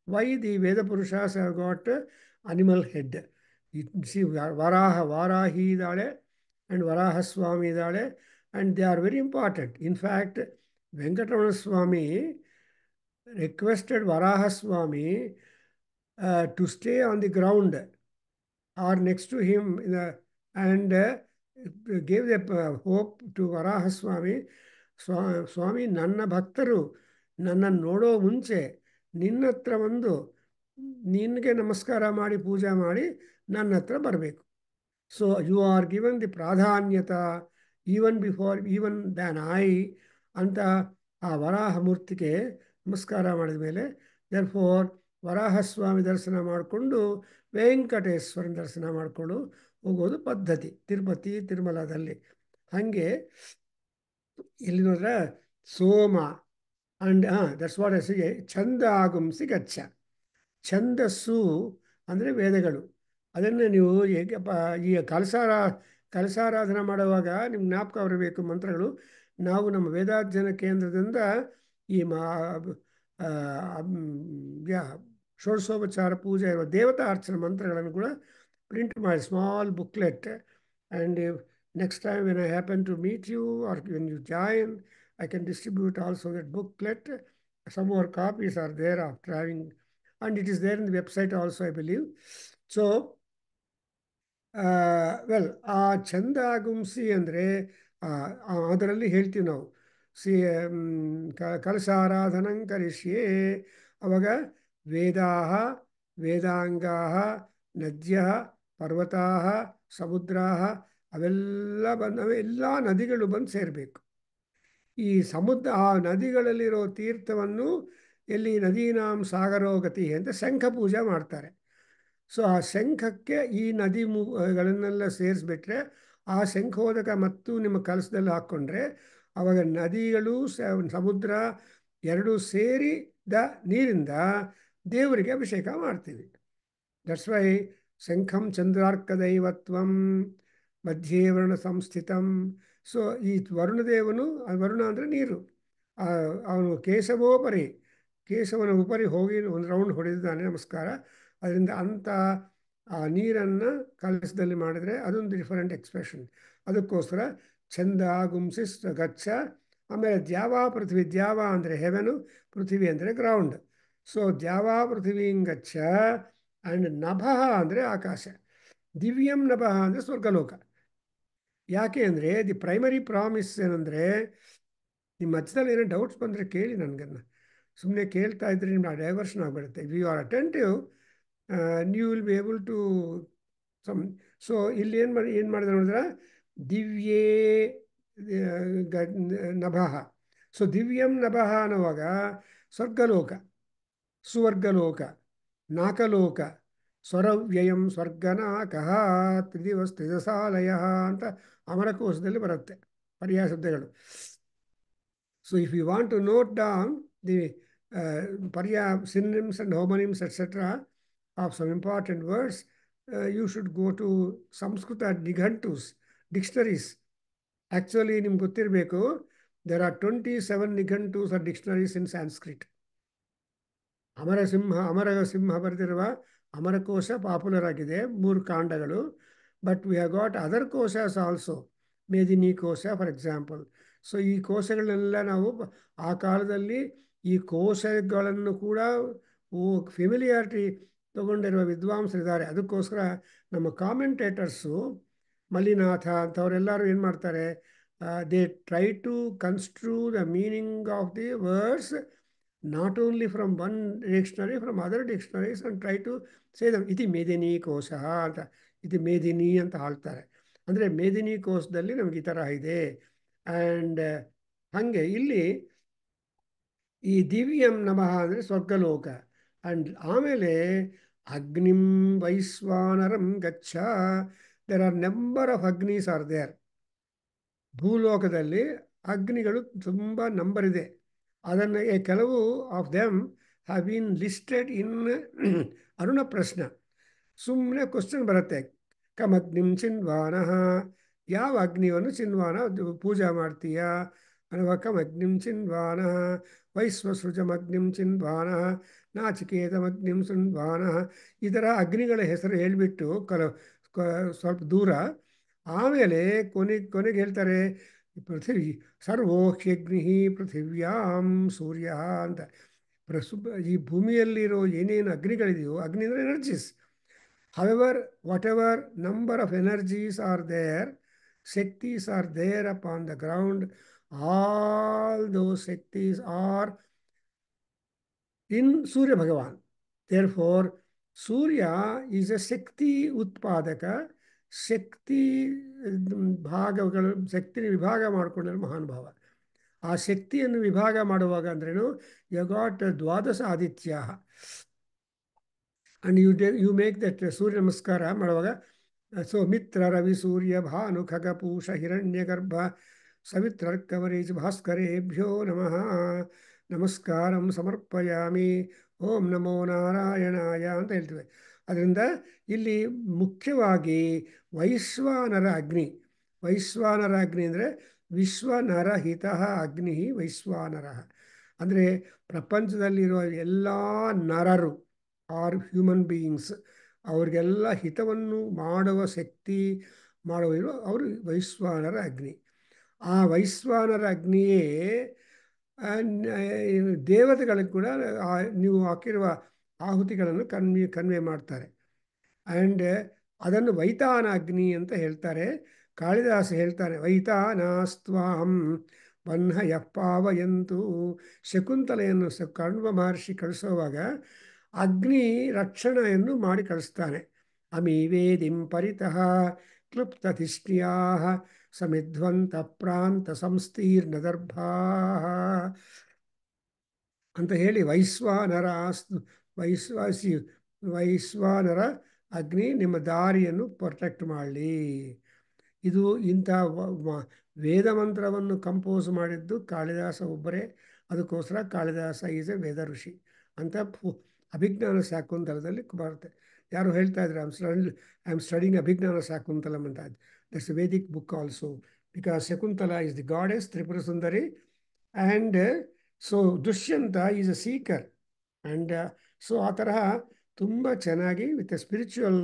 why the Veda Purushas have got animal head. See Varahi ಇದ್ದಾಳೆ ಆ್ಯಂಡ್ ವರಾಹಸ್ವಾಮಿ ಇದ್ದಾಳೆ, and they are very important. In fact Venkatramana Swami requested Varahaswami to stay on the ground or next to him and gave the hope to Varahaswami. Swami, ನನ್ನ ಭಕ್ತರು ನನ್ನನ್ನು ನೋಡೋ ಮುಂಚೆ ನಿನ್ನ ಹತ್ರ ಬಂದು ನಿನಗೆ ನಮಸ್ಕಾರ ಮಾಡಿ ಪೂಜೆ ಮಾಡಿ ನನ್ನ ಹತ್ರ ಬರಬೇಕು. So you are given the ಪ್ರಾಧಾನ್ಯತ ಈವನ್ ದ್ಯಾನ್ ಐ ಅಂತ ಆ ವರಾಹಮೂರ್ತಿಗೆ ನಮಸ್ಕಾರ ಮಾಡಿದ ಮೇಲೆ ದೇರ್ಫೋರ್ ವರಾಹಸ್ವಾಮಿ ದರ್ಶನ ಮಾಡಿಕೊಂಡು ವೆಂಕಟೇಶ್ವರನ ದರ್ಶನ ಮಾಡಿಕೊಂಡು ಹೋಗೋದು ಪದ್ಧತಿ ತಿರುಪತಿ ತಿರುಮಲದಲ್ಲಿ. ಹಾಗೆ ಇಲ್ಲಿ ನೋಡ್ರೆ Soma and that's what I say ಛಂದ ಆಗುಂಸಿ ಗಚ್ಚ. ಛಂದಸ್ಸು ಅಂದರೆ ವೇದಗಳು. ಅದನ್ನು ನೀವು ಹೇಗಪ್ಪ ಈ ಕಲಸಾರಾಧನೆ ಮಾಡುವಾಗ ನಿಮ್ಗೆ ಜ್ಞಾಪಕ ಬರಬೇಕು ಮಂತ್ರಗಳು. ನಾವು ನಮ್ಮ ವೇದಾಧ್ಯಯನ ಕೇಂದ್ರದಿಂದ ಈ ಷೋಡಶೋಪಚಾರ ಪೂಜೆ ಇರುವ ದೇವತಾ ಅರ್ಚನ ಮಂತ್ರಗಳನ್ನು ಕೂಡ ಪ್ರಿಂಟ್ ಮಾಡಿ small booklet. And next time when I happen to meet you or when you join, I can distribute also that booklet. Some more copies are there after having, and it is there in the website also, I believe. So, well, ಆ ಛಂದ ಆಗುಂಸಿ ಅಂದರೆ ಅದರಲ್ಲಿ ಹೇಳ್ತೀವಿ ನಾವು ಕಲಶಾರಾಧನಂ ಕರಿಷ್ಯೆ. ಅವಾಗ ವೇದಾಹ ವೇದಾಂಗಾಹ ನದ್ಯ ಪರ್ವತಾಹ ಸಮುದ್ರಾಹ ಅವೆಲ್ಲ ಎಲ್ಲ ನದಿಗಳು ಬಂದು ಸೇರಬೇಕು. ಈ ಆ ನದಿಗಳಲ್ಲಿರೋ ತೀರ್ಥವನ್ನು ಎಲ್ಲಿ ನದೀನಾಂ ಸಾಗರೋಗತಿ ಅಂತ ಶಂಖ ಪೂಜೆ ಮಾಡ್ತಾರೆ. ಸೊ ಆ ಶಂಖಕ್ಕೆ ಈ ನದಿಗಳನ್ನೆಲ್ಲ ಸೇರಿಸ್ಬಿಟ್ರೆ ಆ ಶಂಖೋದಕ ಮತ್ತು ನಿಮ್ಮ ಕಲಸದಲ್ಲಿ ಹಾಕ್ಕೊಂಡ್ರೆ ಆವಾಗ ನದಿಗಳು ಸಮುದ್ರ ಎರಡೂ ಸೇರಿದ ನೀರಿಂದ ದೇವರಿಗೆ ಅಭಿಷೇಕ ಮಾಡ್ತೀವಿ. ದಟ್ಸ್ ವೈ ಶಂಖಂ ಚಂದ್ರಾರ್ಕ ದೈವತ್ವಂ ಮಧ್ಯೆ ವರ್ಣ ಸಂಸ್ಥಿತಂ. ಸೊ ಈ ವರುಣದೇವನು, ವರುಣ ಅಂದರೆ ನೀರು, ಅವನು ಕೇಶವನ ಉಪರಿ ಹೋಗಿ ಒಂದು ರೌಂಡ್ ಹೊಡೆದಿದ್ದಾನೆ, ನಮಸ್ಕಾರ. ಅದರಿಂದ ಅಂಥ ಆ ನೀರನ್ನು ಕಲಸದಲ್ಲಿ ಮಾಡಿದರೆ ಅದೊಂದು ಡಿಫರೆಂಟ್ ಎಕ್ಸ್ಪ್ರೆಷನ್. ಅದಕ್ಕೋಸ್ಕರ ಛಂದ ಗುಂಸಿ ಗಚ್ಚ. ಆಮೇಲೆ ದ್ಯಾವಾ ಪೃಥ್ವಿ, ದ್ಯಾವ ಅಂದರೆ ಹೆವೆನು, ಪೃಥ್ವಿ ಅಂದರೆ ಗ್ರೌಂಡ್. ಸೊ ದ್ಯಾವಾ ಪೃಥ್ವಿಂಗಚ್ಚ. ಆ್ಯಂಡ್ ನಭಃ ಅಂದರೆ ಆಕಾಶ, ದಿವ್ಯಂ ನಭಃ ಅಂದರೆ ಸ್ವರ್ಗಲೋಕ. ಯಾಕೆ ಅಂದರೆ ದಿ ಪ್ರೈಮರಿ ಪ್ರಾಮಿಸ್ ಏನಂದರೆ, ನಿಮ್ಮ ಮಧ್ಯದಲ್ಲಿ ಏನೋ ಡೌಟ್ಸ್ ಬಂದರೆ ಕೇಳಿ ನನಗನ್ನು. ಸುಮ್ಮನೆ ಕೇಳ್ತಾ ಇದ್ರೆ ನಿಮ್ಗೆ ಡೈವರ್ಷನ್ ಆಗಿಬಿಡುತ್ತೆ. If you are attentive you will be able to so ಇಲ್ಲಿ ಏನು ಮಾಡಿದ್ರೆ ನೋಡಿದ್ರೆ ದಿವ್ಯೇ ನಭಃ. ಸೊ ದಿವ್ಯಂ ನಭಃ ಅನ್ನುವಾಗ ಸ್ವರ್ಗಲೋಕ, ಸುವರ್ಗಲೋಕ, ನಾಕಲೋಕ, ಸ್ವರವ್ಯಯಂ ಸ್ವರ್ಗನಾಕಃ ತ್ರಿದಿವಸ್ತ್ರಿದಸಾಲಯ ಅಂತ ಅಮರಕೋಶದಲ್ಲಿ ಬರುತ್ತೆ ಪರ್ಯಾಯ ಶಬ್ದಗಳು. So if you want to note down the synonyms and homonyms etc. of some important words, you should go to Samskrita Nighantus, dictionaries. Actually, ನಿಮ್ಗೆ ಗೊತ್ತಿರಬೇಕು, there are 27 Nighantus or dictionaries in Sanskrit. Amarasimha ಬರೆದಿರುವ Amarakosha popular ಆಗಿದೆ, 3 ಕಾಂಡಗಳು. But we have got other koshas also, Medini Kosha for example. So ಈ ಕೋಶಗಳನ್ನೆಲ್ಲ ನಾವು ಆ ಕಾಲದಲ್ಲಿ ಈ ಕೋಶಗಳನ್ನು ಕೂಡ ಫೆಮಿಲಿಯಾರಿಟಿ ತಗೊಂಡಿರುವ ವಿದ್ವಾಂಸರಿದ್ದಾರೆ. ಅದಕ್ಕೋಸ್ಕರ ನಮ್ಮ ಕಾಮೆಂಟೇಟರ್ಸು ಮಲ್ಲಿನಾಥ ಅಂಥವರೆಲ್ಲರೂ ಏನು ಮಾಡ್ತಾರೆ, they try to construe the meaning of the words not only from one dictionary, from other dictionaries, and try to say them. Iti ಮೇದಿನಿ ಕೋಶ ಅಂತ, ಇದು ಮೇದಿನಿ ಅಂತ ಹೇಳ್ತಾರೆ. ಅಂದರೆ ಮೇದಿನಿ ಕೋಶದಲ್ಲಿ ನಮ್ಗೆ ಈ ಥರ ಇದೆ. ಆ್ಯಂಡ್ ಹಾಗೆ ಇಲ್ಲಿ ಈ ದಿವ್ಯಂ ನಮಃ ಅಂದರೆ ಸ್ವರ್ಗಲೋಕ. ಆ್ಯಂಡ್ ಆಮೇಲೆ Agnim Vaiswanaram Gacha. There are number of Agnis are there. ಭೂಲೋಕದಲ್ಲಿ ಅಗ್ನಿಗಳು ತುಂಬ ನಂಬರ್ ಇದೆ. ಅದನ್ನು ಕೆಲವು of them have been listed in Aruna Prashna. ಸುಮ್ಮನೆ ಕ್ವಶನ್ ಬರುತ್ತೆ. ಕಮಗ್ನಿಂ ಚಿನ್ವಾನಃ, ಯಾವ ಅಗ್ನಿಯನ್ನು ಚಿನ್ವಾನ ಪೂಜಾ ಮಾಡ್ತೀಯಾ ಅನ್ನುವ. ಕಮಗ್ನಿಂ ಚಿನ್ವಾನಃ ವೈಶ್ವಸೃಜಮಗ್ನಿಂ ಚಿನ್ವಾನಃ ನಾಚಿಕೇತಮಗ್ನಿಂ ಚಿನ್ವಾನಃ. ಈ ಥರ ಅಗ್ನಿಗಳ ಹೆಸರು ಹೇಳಿಬಿಟ್ಟು ಸ್ವಲ್ಪ ದೂರ ಆಮೇಲೆ ಕೊನೆಗೆ ಹೇಳ್ತಾರೆ ಪೃಥ್ವಿ ಸರ್ವೋಕ್ಷ್ಯಗ್ನಿ ಪೃಥಿವ್ಯಾಂ ಸೂರ್ಯ ಅಂತ. ಈ ಭೂಮಿಯಲ್ಲಿರೋ ಏನೇನು ಅಗ್ನಿಗಳಿದೆಯೋ, ಅಗ್ನಿ ಅಂದರೆ energies. However, whatever number of energies are there, Shaktis are there upon the ground, all those Shaktis are in Surya Bhagavan. Therefore, Surya is a Shakti Utpadaka. ಶಕ್ತಿ ಭಾಗಗಳು, ಶಕ್ತಿನ ವಿಭಾಗ ಮಾಡಿಕೊಂಡ್ರೆ ಮಹಾನುಭಾವ. ಆ ಶಕ್ತಿಯನ್ನು ವಿಭಾಗ ಮಾಡುವಾಗ ಅಂದ್ರೇನು, you got Dwadasha Aditya and you make that Surya Namaskara ಮಾಡುವಾಗ. ಸೊ ಮಿತ್ರ ರವಿ ಸೂರ್ಯ ಭಾನು ಖಗ ಪೂಷ ಹಿರಣ್ಯ ಗರ್ಭ ಸವಿತ್ರರ್ಕವರೇಜ್ ಭಾಸ್ಕರೇಭ್ಯೋ ನಮಃ ನಮಸ್ಕಾರಂ ಸಮರ್ಪಯಾಮಿ ಓಂ ನಮೋ ನಾರಾಯಣಾಯ ಅಂತ ಹೇಳ್ತೇವೆ. ಅದರಿಂದ ಇಲ್ಲಿ ಮುಖ್ಯವಾಗಿ ವೈಶ್ವಾನರ ಅಗ್ನಿ. ವೈಶ್ವಾನರ ಅಗ್ನಿ ಅಂದರೆ ವಿಶ್ವನರಹಿತ ಅಗ್ನಿ ವೈಶ್ವಾನರ. ಅಂದರೆ ಪ್ರಪಂಚದಲ್ಲಿರುವ ಎಲ್ಲ ನರರು ಆರ್ ಹ್ಯೂಮನ್ ಬೀಯಿಂಗ್ಸ್, ಅವ್ರಿಗೆಲ್ಲ ಹಿತವನ್ನು ಮಾಡುವ ಶಕ್ತಿ ಮಾಡುವ ಅವರು ವೈಶ್ವಾನರ ಅಗ್ನಿ. ಆ ವೈಶ್ವಾನರ ಅಗ್ನಿಯೇ ದೇವತೆಗಳಿಗೆ ಕೂಡ ನೀವು ಹಾಕಿರುವ ಆಹುತಿಗಳನ್ನು ಕನ್ವೆ ಮಾಡ್ತಾರೆ. ಆ್ಯಂಡ್ ಅದನ್ನು ವೈತಾನ ಅಗ್ನಿ ಅಂತ ಹೇಳ್ತಾರೆ. ಕಾಳಿದಾಸ ಹೇಳ್ತಾನೆ, ವೈತಾನಾಸ್ತ್ವಾಂ ವಹ್ನಯ ಪಾವಯಂತು. ಶಕುಂತಲೆಯನ್ನು ಕಣ್ವ ಮಹರ್ಷಿ ಕಳಿಸುವಾಗ ಅಗ್ನಿ ರಕ್ಷಣೆಯನ್ನು ಮಾಡಿ ಕಳಿಸ್ತಾನೆ. ಅಮೀವೇದಿಂ ಪರಿತಃ ಕ್ಲುಪ್ತತಿಷ್ಠ್ಯಾ ಸಮಿಧ್ವಂತ ಪ್ರಾಂತ ಸಂಸ್ತೀರ್ಣ ದರ್ಭಾ ಅಂತ ಹೇಳಿ ವೈಶ್ವಾನರ ಅಗ್ನಿ ನಿಮ್ಮ ದಾರಿಯನ್ನು ಪ್ರೊಟೆಕ್ಟ್ ಮಾಡಲಿ. ಇದು ಇಂಥ ವೇದ ಮಂತ್ರವನ್ನು ಕಂಪೋಸ್ ಮಾಡಿದ್ದು ಕಾಳಿದಾಸ ಒಬ್ಬರೇ. ಅದಕ್ಕೋಸ್ಕರ ಕಾಳಿದಾಸ ಈಸ್ ಎ ವೇದ ಋಷಿ ಅಂತ ಅಭಿಜ್ಞಾನ ಶಾಕುಂತಲದಲ್ಲಿ ಬರುತ್ತೆ. ಯಾರು ಹೇಳ್ತಾ ಇದ್ದಾರೆ, I am studying Abhijnana Shakuntalam ಅಂತ. That's a Vedic book also, because Shakuntala is the goddess Tripura Sundari. And so Dushyanta is a seeker. And so ಆ ತರಹ ತುಂಬ ಚೆನ್ನಾಗಿ with a spiritual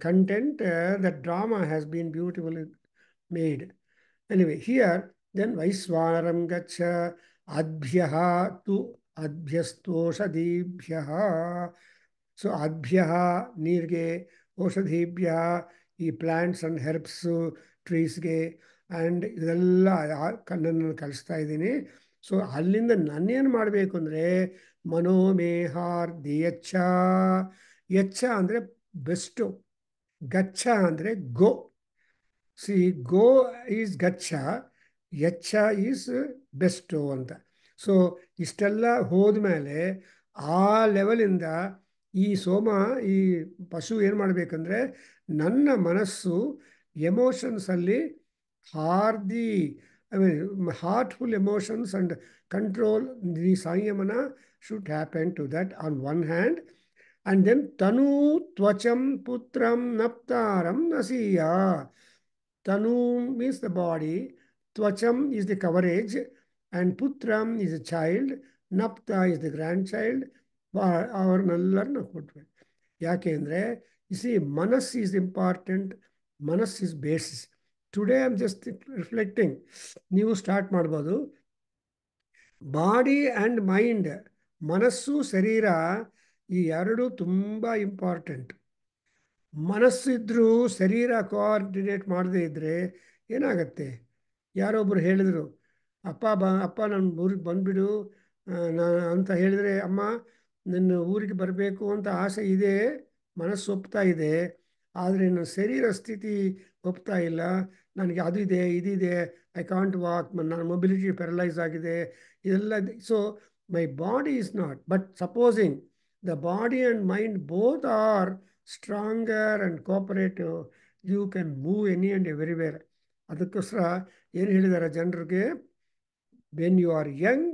content that drama has been beautiful made. Anyway here then ವೈಶ್ವಾನರಂ ಗಚ್ಚ ಅದ್ಭ್ಯಃ ತು ಅದ್ಭ್ಯಸ್ತೋಷಧೀಭ್ಯ. ಸೊ ಅದ್ಭ್ಯ ನೀರಿಗೆ, ಔಷಧೀಭ್ಯ ಈ ಪ್ಲ್ಯಾಂಟ್ಸ್ ಆ್ಯಂಡ್ ಹೆರ್ಬ್ಸು ಟ್ರೀಸ್ಗೆ, ಆ್ಯಂಡ್ ಇದೆಲ್ಲ ನನ್ನನ್ನು ಕಳಿಸ್ತಾ ಇದ್ದೀನಿ. ಸೊ ಅಲ್ಲಿಂದ ನಾನೇನು ಮಾಡಬೇಕು ಅಂದರೆ ಮನೋಮೇಹಾರ್ದಿ ಯಚ್ಛ. ಯಚ್ಛ ಅಂದರೆ ಬೆಸ್ಟು, ಗಚ್ಚ ಅಂದರೆ ಗೋ. ಸಿ ಗೋ ಈಸ್ ಗಚ್ಚ, ಯಚ್ಛ ಈಸ್ ಬೆಸ್ಟು ಅಂತ. ಸೊ ಇಷ್ಟೆಲ್ಲ ಹೋದ್ಮೇಲೆ ಆ ಲೆವೆಲಿಂದ ಈ ಈ ಪಶು ಏನು ಮಾಡಬೇಕಂದ್ರೆ ನನ್ನ ಮನಸ್ಸು ಎಮೋಷನ್ಸಲ್ಲಿ heartful emotions and control the Sanyamana should happen to that on one hand. And then Tanu Tvacham Putram Naptaram Nasiya. Tanu means the body, Tvacham is the coverage, and Putram is a child, Napta is the grandchild. ಅವ್ರನ್ನೆಲ್ಲರನ್ನ ಕೊಟ್ವೆ. ಯಾಕೆ ಅಂದರೆ ಮನಸ್ಸು is important, ಮನಸ್ಸು is basis. Today I am just reflecting. ನೀವು start ಮಾಡ್ಬೋದು. Body and mind, ಮನಸ್ಸು ಶರೀರ ಈ ಎರಡು ತುಂಬ ಇಂಪಾರ್ಟೆಂಟ್. ಮನಸ್ಸಿದ್ರೂ ಶರೀರ ಕೋಆರ್ಡಿನೇಟ್ ಮಾಡದೇ ಇದ್ದರೆ ಏನಾಗತ್ತೆ? ಯಾರೊಬ್ಬರು ಹೇಳಿದರು, ಅಪ್ಪ ನನ್ನ ಊರಿಗೆ ಬಂದುಬಿಡು ಅಂತ ಹೇಳಿದರೆ, ಅಮ್ಮ ನನ್ನ ಊರಿಗೆ ಬರಬೇಕು ಅಂತ ಆಸೆ ಇದೆ, ಮನಸ್ಸು ಒಪ್ತಾ ಇದೆ, ಆದರೆ ನನ್ನ ಶರೀರ ಸ್ಥಿತಿ ಒಪ್ತಾ ಇಲ್ಲ. ನನಗೆ ಅದು ಇದೆ, ಇದಿದೆ, ಐ ಕಾಂಟ್ ವಾಕ್, ನನ್ನ ಮೊಬಿಲಿಟಿ ಪ್ಯಾರಲೈಸ್ ಆಗಿದೆ, ಇದೆಲ್ಲ. So my body is not. But supposing the body and mind both are stronger and cooperative. You can move any and everywhere. ಅದಕ್ಕೋಸ್ಕರ ಏನು ಹೇಳಿದ್ದಾರೆ ಜನರಿಗೆ, when you are young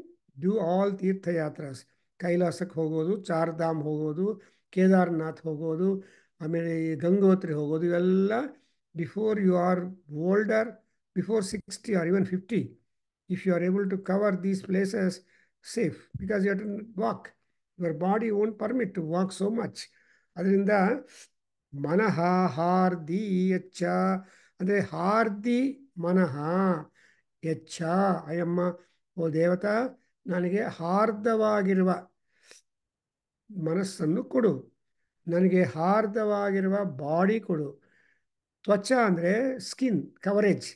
do all ತೀರ್ಥಯಾತ್ರಾಸ್. ಕೈಲಾಸಕ್ಕೆ ಹೋಗೋದು, ಚಾರ್ಧಾಮ್ ಹೋಗೋದು, ಕೇದಾರ್ನಾಥ್ ಹೋಗೋದು, ಆಮೇಲೆ ಈ ಗಂಗೋತ್ರಿ ಹೋಗೋದು, ಇವೆಲ್ಲ before you are older, before 60 or even 50. If you are able to cover these places safe, because you have to walk, your body won't permit to walk so much. ಅದರಿಂದ ಮನಃ ಹಾರ್ದಿ ಯಚ್ಚ ಅಂದರೆ ಹಾರ್ದಿ ಮನಃ ಯಚ್ಚ ಅಯಮ್ಮ, ಓ ದೇವತಾ ನನಗೆ ಹಾರ್ದವಾಗಿರುವ ಮನಸ್ಸನ್ನು ಕೊಡು, ನನಗೆ ಹಾರ್ದವಾಗಿರುವ ಬಾಡಿ ಕೊಡು. ತ್ವಚ ಅಂದರೆ ಸ್ಕಿನ್ ಕವರೇಜ್,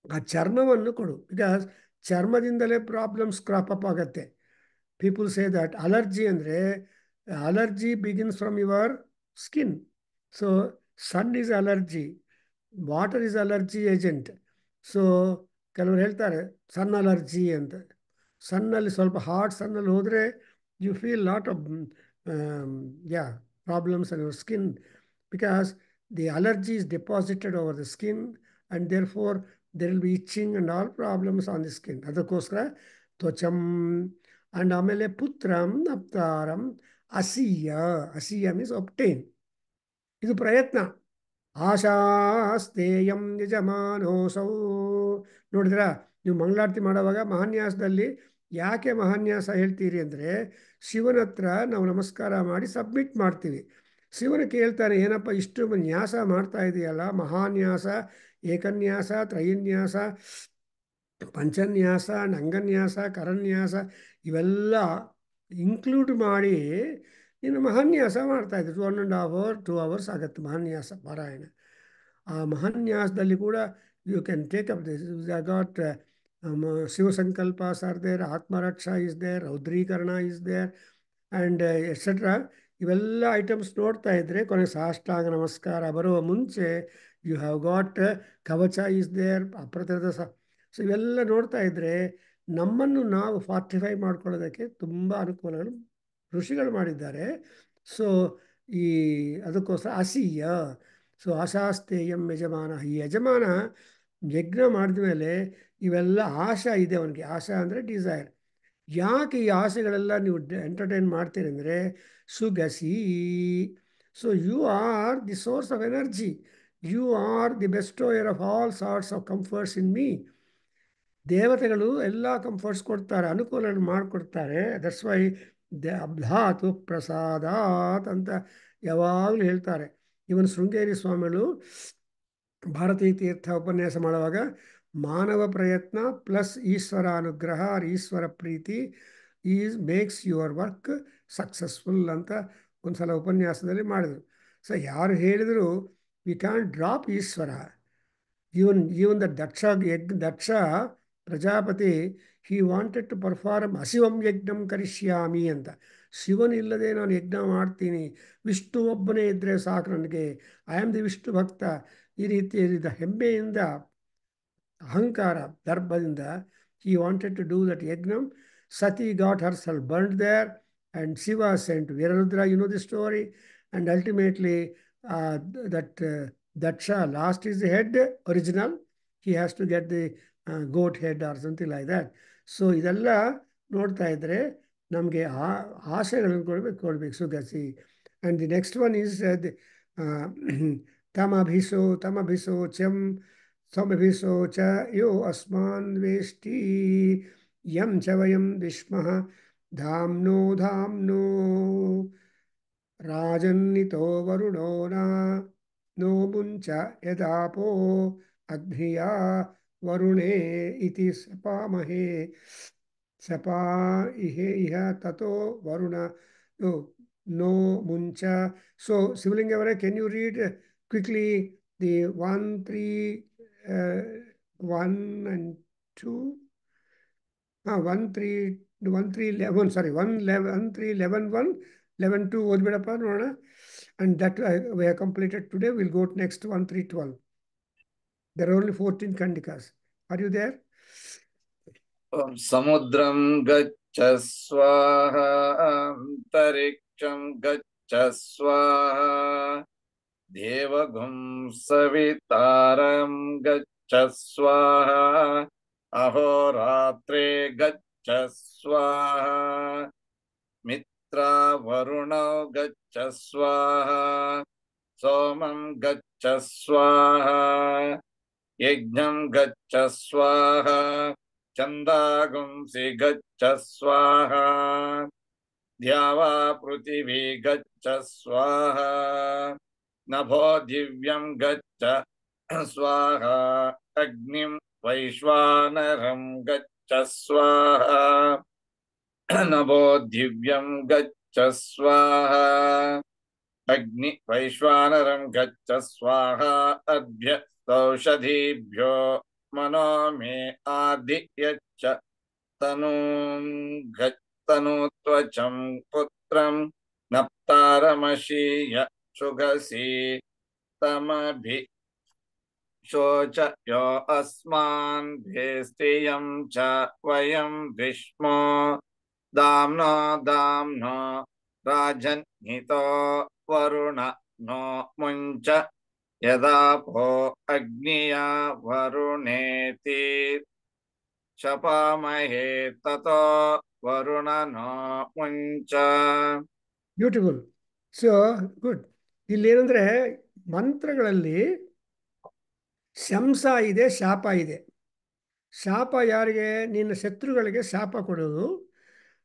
ಆ ಚರ್ಮವನ್ನು ಕೊಡು. ಬಿಕಾಸ್ ಚರ್ಮದಿಂದಲೇ ಪ್ರಾಬ್ಲಮ್ಸ್ ಕ್ರಾಪ್ ಅಪ್ ಆಗುತ್ತೆ. ಪೀಪಲ್ ಸೇ ದಟ್ ಅಲರ್ಜಿ ಅಂದರೆ allergy begins from your skin. So sun is allergy, water is allergy agent. So ಕೆಲವರು ಹೇಳ್ತಾರೆ ಸನ್ ಅಲರ್ಜಿ ಅಂತ. ಸನ್ನಲ್ಲಿ ಸ್ವಲ್ಪ ಹಾಟ್ ಸನ್ನಲ್ಲಿ ಹೋದರೆ you feel lot of problems on your skin, because the allergy is deposited over the skin and therefore there will be itching and all problems on the skin. ಅದಕ್ಕೋಸ್ಕರ ತ್ವಚಂ. And ಆಮೇಲೆ ಪುತ್ರಂ ಅಪ್ತಾರಂ ಅಸೀಯ. ಅಸೀಯ means obtain, ಇದು ಪ್ರಯತ್ನ. ಆಶಾಸ್ತೇಯಂ ಯಜಮಾನೋಸೌ. ನೋಡಿದ್ರ ನೀವು ಮಂಗಳಾರತಿ ಮಾಡುವಾಗ ಮಹಾನ್ಯಾಸದಲ್ಲಿ ಯಾಕೆ ಮಹಾನ್ಯಾಸ ಹೇಳ್ತೀರಿ ಅಂದರೆ, ಶಿವನ ಹತ್ರ ನಾವು ನಮಸ್ಕಾರ ಮಾಡಿ ಸಬ್ಮಿಟ್ ಮಾಡ್ತೀವಿ. ಶಿವನ ಕೇಳ್ತಾನೆ, ಏನಪ್ಪ ಇಷ್ಟು ನ್ಯಾಸ ಮಾಡ್ತಾ ಇದೆಯಲ್ಲ, ಮಹಾನ್ಯಾಸ, ಏಕನ್ಯಾಸ, ತ್ರೈನ್ಯಾಸ, ಪಂಚನ್ಯಾಸ, ನಂಗನ್ಯಾಸ, ಕರನ್ಯಾಸ ಇವೆಲ್ಲ ಇನ್ಕ್ಲೂಡ್ ಮಾಡಿ ನೀನು ಮಹಾನ್ಯಾಸ ಮಾಡ್ತಾಯಿದ್ದೆ. 1.5 hours 2 hours ಆಗುತ್ತೆ ಮಹಾನ್ಯಾಸ ಪಾರಾಯಣ. ಆ ಮಹಾನ್ಯಾಸದಲ್ಲಿ ಕೂಡ you can take up this got ಶಿವಸಂಕಲ್ಪಾಸ್ ಆರ್ ದೇರ್, ಆತ್ಮರಕ್ಷಾ ಇಸ್ ದೇರ್, ರೌದ್ರೀಕರಣ ಇಸ್ ದೇರ್ ಆ್ಯಂಡ್ ಎಟ್ಸೆಟ್ರಾ. ಇವೆಲ್ಲ ಐಟಮ್ಸ್ ನೋಡ್ತಾ ಇದ್ದರೆ ಕೊನೆಗೆ ಸಾಷ್ಟಾಂಗ ನಮಸ್ಕಾರ ಬರುವ ಮುಂಚೆ ಯು ಹ್ಯಾವ್ ಗಾಟ್ ಕವಚ ಇಸ್ ದೇರ್, ಅಪ್ರತಿರದ ಸೊ ಇವೆಲ್ಲ ನೋಡ್ತಾ ಇದ್ದರೆ ನಮ್ಮನ್ನು ನಾವು ಫಾರ್ಟಿಫೈ ಮಾಡ್ಕೊಳ್ಳೋದಕ್ಕೆ ತುಂಬ ಅನುಕೂಲಗಳು ಋಷಿಗಳು ಮಾಡಿದ್ದಾರೆ. ಸೊ ಈ ಅದಕ್ಕೋಸ್ಕರ ಅಸೀಯ. ಸೊ ಆಶಾಸ್ತೇಯಂ ಯಜಮಾನ. ಈ ಯಜಮಾನ ಯಜ್ಞ ಮಾಡಿದ ಮೇಲೆ ಇವೆಲ್ಲ ಆಶಾ ಇದೆ ಅವನಿಗೆ. ಆಶಾ ಅಂದರೆ ಡಿಸೈರ್. ಯಾಕೆ ಈ ಆಸೆಗಳೆಲ್ಲ ನೀವು ಎಂಟರ್ಟೈನ್ ಮಾಡ್ತೀರಿ ಅಂದರೆ ಸುಗಸಿ. So you are the source of energy, you are the bestower of all sorts of comforts in me. ದೇವತೆಗಳು ಎಲ್ಲ ಕಂಫರ್ಟ್ಸ್ ಕೊಡ್ತಾರೆ, ಅನುಕೂಲಗಳು ಮಾಡಿಕೊಡ್ತಾರೆ. ದಟ್ಸ್ ವೈ ಅಬ್ಧಾತು ಪ್ರಸಾದಾತ್ ಅಂತ ಯಾವಾಗಲೂ ಹೇಳ್ತಾರೆ. ಇವನ್ ಶೃಂಗೇರಿ ಸ್ವಾಮಿಗಳು ಭಾರತೀ ತೀರ್ಥ ಉಪನ್ಯಾಸ ಮಾಡುವಾಗ ಮಾನವ ಪ್ರಯತ್ನ ಪ್ಲಸ್ ಈಶ್ವರ ಅನುಗ್ರಹ ಆರ್ ಈಶ್ವರ ಪ್ರೀತಿ is makes your work successful ಅಂತ ಒಂದು ಸಲ ಉಪನ್ಯಾಸದಲ್ಲಿ ಮಾಡಿದರು. ಸೊ ಯಾರು ಹೇಳಿದರೂ we can drop Ishwara. Even the Daksha Prajapati he wanted to perform ಅಶಿವಂ ಯಜ್ಞಂ ಕರಿಷ್ಯಾಮಿ ಅಂತ. ಶಿವನಿಲ್ಲದೆ ನಾನು ಯಜ್ಞ ಮಾಡ್ತೀನಿ, ವಿಷ್ಣು ಒಬ್ಬನೇ ಇದ್ದರೆ ಸಾಕು ನನಗೆ, ಐ ಆಮ್ ದಿ ವಿಷ್ಣು ಭಕ್ತ, ಈ ರೀತಿಯ ಹೆಮ್ಮೆಯಿಂದ, ಅಹಂಕಾರ ದರ್ಭದಿಂದ he wanted to do that yagnam. Sati got herself burned there and Shiva sent Virarudra, you know the story, and ultimately that Daksha lost his head original. He has to get the goat head or something like that. So ಇದೆಲ್ಲ ನೋಡ್ತಾ ಇದ್ರೆ ನಮಗೆ ಆಶೆಗಳನ್ನು ಕೊಡಬೇಕು ಸುಗಸಿ. and the next one is ತಮಭಿಸೋ ಚಂ ಸಮಭಿಸೋ ಚ ಯೋ ಅಸ್ಮಾನ್ veshti M ಚ ವಯಂ ವಿಷ್ಮಃ ಧಾಮ್ನೋ ರಾಜನ್ನಿತೋ ವರುಣೋ no ಮುಂಚ ಯದಾಪೋ ಅಗ್ನಿಯ ವರುಣೇ ಇತಿ ಸಪಾಮಹೇ ಸಪಾ ಇಹ ತಥೋ ವರುಣ ನೋ ಮುಂಚ. ಸೊ ಶಿವಲಿಂಗವರೇ, can you read quickly the 1, 3, 1 and 2, 1, 3, 1, 3, 11, sorry, 1, 11, 3, 11, 1, 11, 2 ಓದ್ಬಿಡಪ್ಪ ನೋಡೋಣ. and that we have completed today. We'll go to next 1, 3, 12. There are only 14 kandikas. Are you there? samudram स्वाहा अंतरिक्षं गच्छ स्वाहा देवगुं सवितारं गच्छ स्वाहा अहोरात्रे गच्छ स्वाहा मित्रावरुणौ गच्छ स्वाहा सोमं गच्छ स्वाहा यज्ञं गच्छ स्वाहा छन्दागुंसि गच्छ स्वाहा द्यावा पृथिवी गच्छ स्वाहा नभो दिव्यं गच्छ स्वाहा अग्निं वैश्वानरं गच्छ स्वाहा नभो दिव्यं गच्छ स्वाहा अग्नि वैश्वानरं गच्छ स्वाहा अभ्य औषधीभ्यो मनो मे आदियच्च तनुत्वचं पुत्रं नप्तारमशीय सुगसी तमभि शोच यो अस्मान् भेस्त्रियं च वयं विष्मो दाम्नो दाम्नो राजन्हितो वरुण नो मुञ्च यदापो अग्निया वरुणेति शपामहे ततो वरुण नो मुञ्च. ಬ್ಯೂಟಿಫುಲ್. So good. ಇಲ್ಲಿ ಏನಂದ್ರೆ ಮಂತ್ರಗಳಲ್ಲಿ ಶಂಸ ಇದೆ, ಶಾಪ ಇದೆ. ಶಾಪ ಯಾರಿಗೆ? ನಿನ್ನ ಶತ್ರುಗಳಿಗೆ ಶಾಪ ಕೊಡೋದು,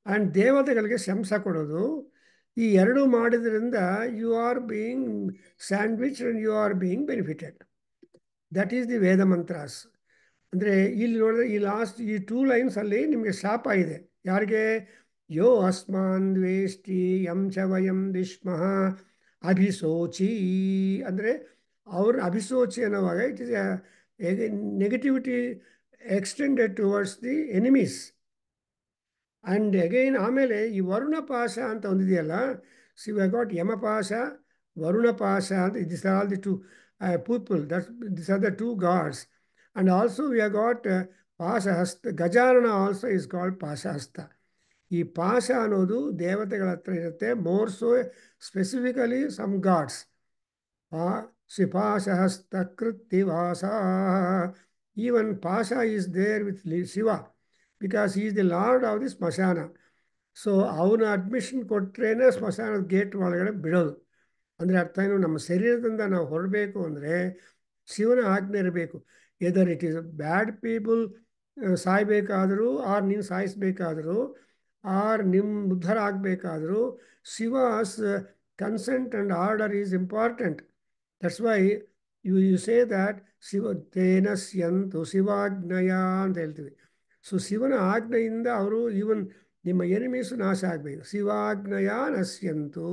ಆ್ಯಂಡ್ ದೇವತೆಗಳಿಗೆ ಶಂಸ ಕೊಡೋದು. ಈ ಎರಡು ಮಾಡಿದ್ರಿಂದ you are being sandwich and you are being benefited. That is the Veda mantras. ಅಂದರೆ ಇಲ್ಲಿ ನೋಡಿದ್ರೆ ಈ 2 ಲೈನ್ಸಲ್ಲಿ ನಿಮಗೆ ಶಾಪ ಇದೆ. ಯಾರಿಗೆ? ಯೋ ಅಸ್ಮಾನ್ ದ್ವೇಷ್ಟಿ ಯಂ ಚ ವಯಂ ವಿಷ್ಮಃ ಅಭಿಸೋಚಿ. ಅಂದರೆ ಅವ್ರ ಅಭಿಸೋಚಿ ಅನ್ನುವಾಗ it is negativity extended towards the enemies. And again ಆಮೇಲೆ ಈ ವರುಣಪಾಶ ಅಂತ ಒಂದಿದೆಯಲ್ಲ, ಸಿ ವಿ ಗಾಟ್ ಯಮಪಾಶ, ವರುಣಪಾಶ ಅಂತ. This are all the 2 people, this are the 2 gods. And also we have got ಪಾಶಹಸ್ತ. ಗಜಾನನ ಆಲ್ಸೋ ಇಸ್ ಕಾಲ್ಡ್ ಪಾಶಹಸ್ತ. ಈ ಪಾಶ ಅನ್ನೋದು ದೇವತೆಗಳ ಹತ್ರ ಇರುತ್ತೆ, more so specifically some gods. ಪಾಶಹಸ್ತ ಕೃತ್ತಿವಾಸ. ಈವನ್ ಪಾಶ is there with Shiva because he is the lord of the ಸ್ಮಶಾನ. ಸೊ ಅವನ ಅಡ್ಮಿಷನ್ ಕೊಟ್ಟರೇನೆ ಸ್ಮಶಾನದ ಗೇಟ್ ಒಳಗಡೆ ಬಿಡೋದು. ಅಂದರೆ ಅರ್ಥ ಏನು? ನಮ್ಮ ಶರೀರದಿಂದ ನಾವು ಹೊರಡಬೇಕು ಅಂದರೆ ಶಿವನ ಆಜ್ಞೆ ಇರಬೇಕು. Either it is bad people ಸಾಯಬೇಕಾದರೂ, ಆರ್ ನೀನು ಸಾಯಿಸಬೇಕಾದರೂ, ಆರ್ ನಿಮ್ಮ ಉದ್ಧಾರ ಆಗಬೇಕಾದರೂ, Shiva's consent and order is important. That's why you say that Shiva ತೇನ ಸ್ಯಂತು ಶಿವಾಜ್ಞೆಯ ಅಂತ ಹೇಳ್ತೀವಿ. ಸೊ ಶಿವನ ಆಜ್ಞೆಯಿಂದ ಅವರು ಇವನ್ ನಿಮ್ಮ ಎನಿಮೀಸು ನಾಶ ಆಗಬೇಕು. ಶಿವಾಜ್ಞೆಯ ನಶ್ಯಂತು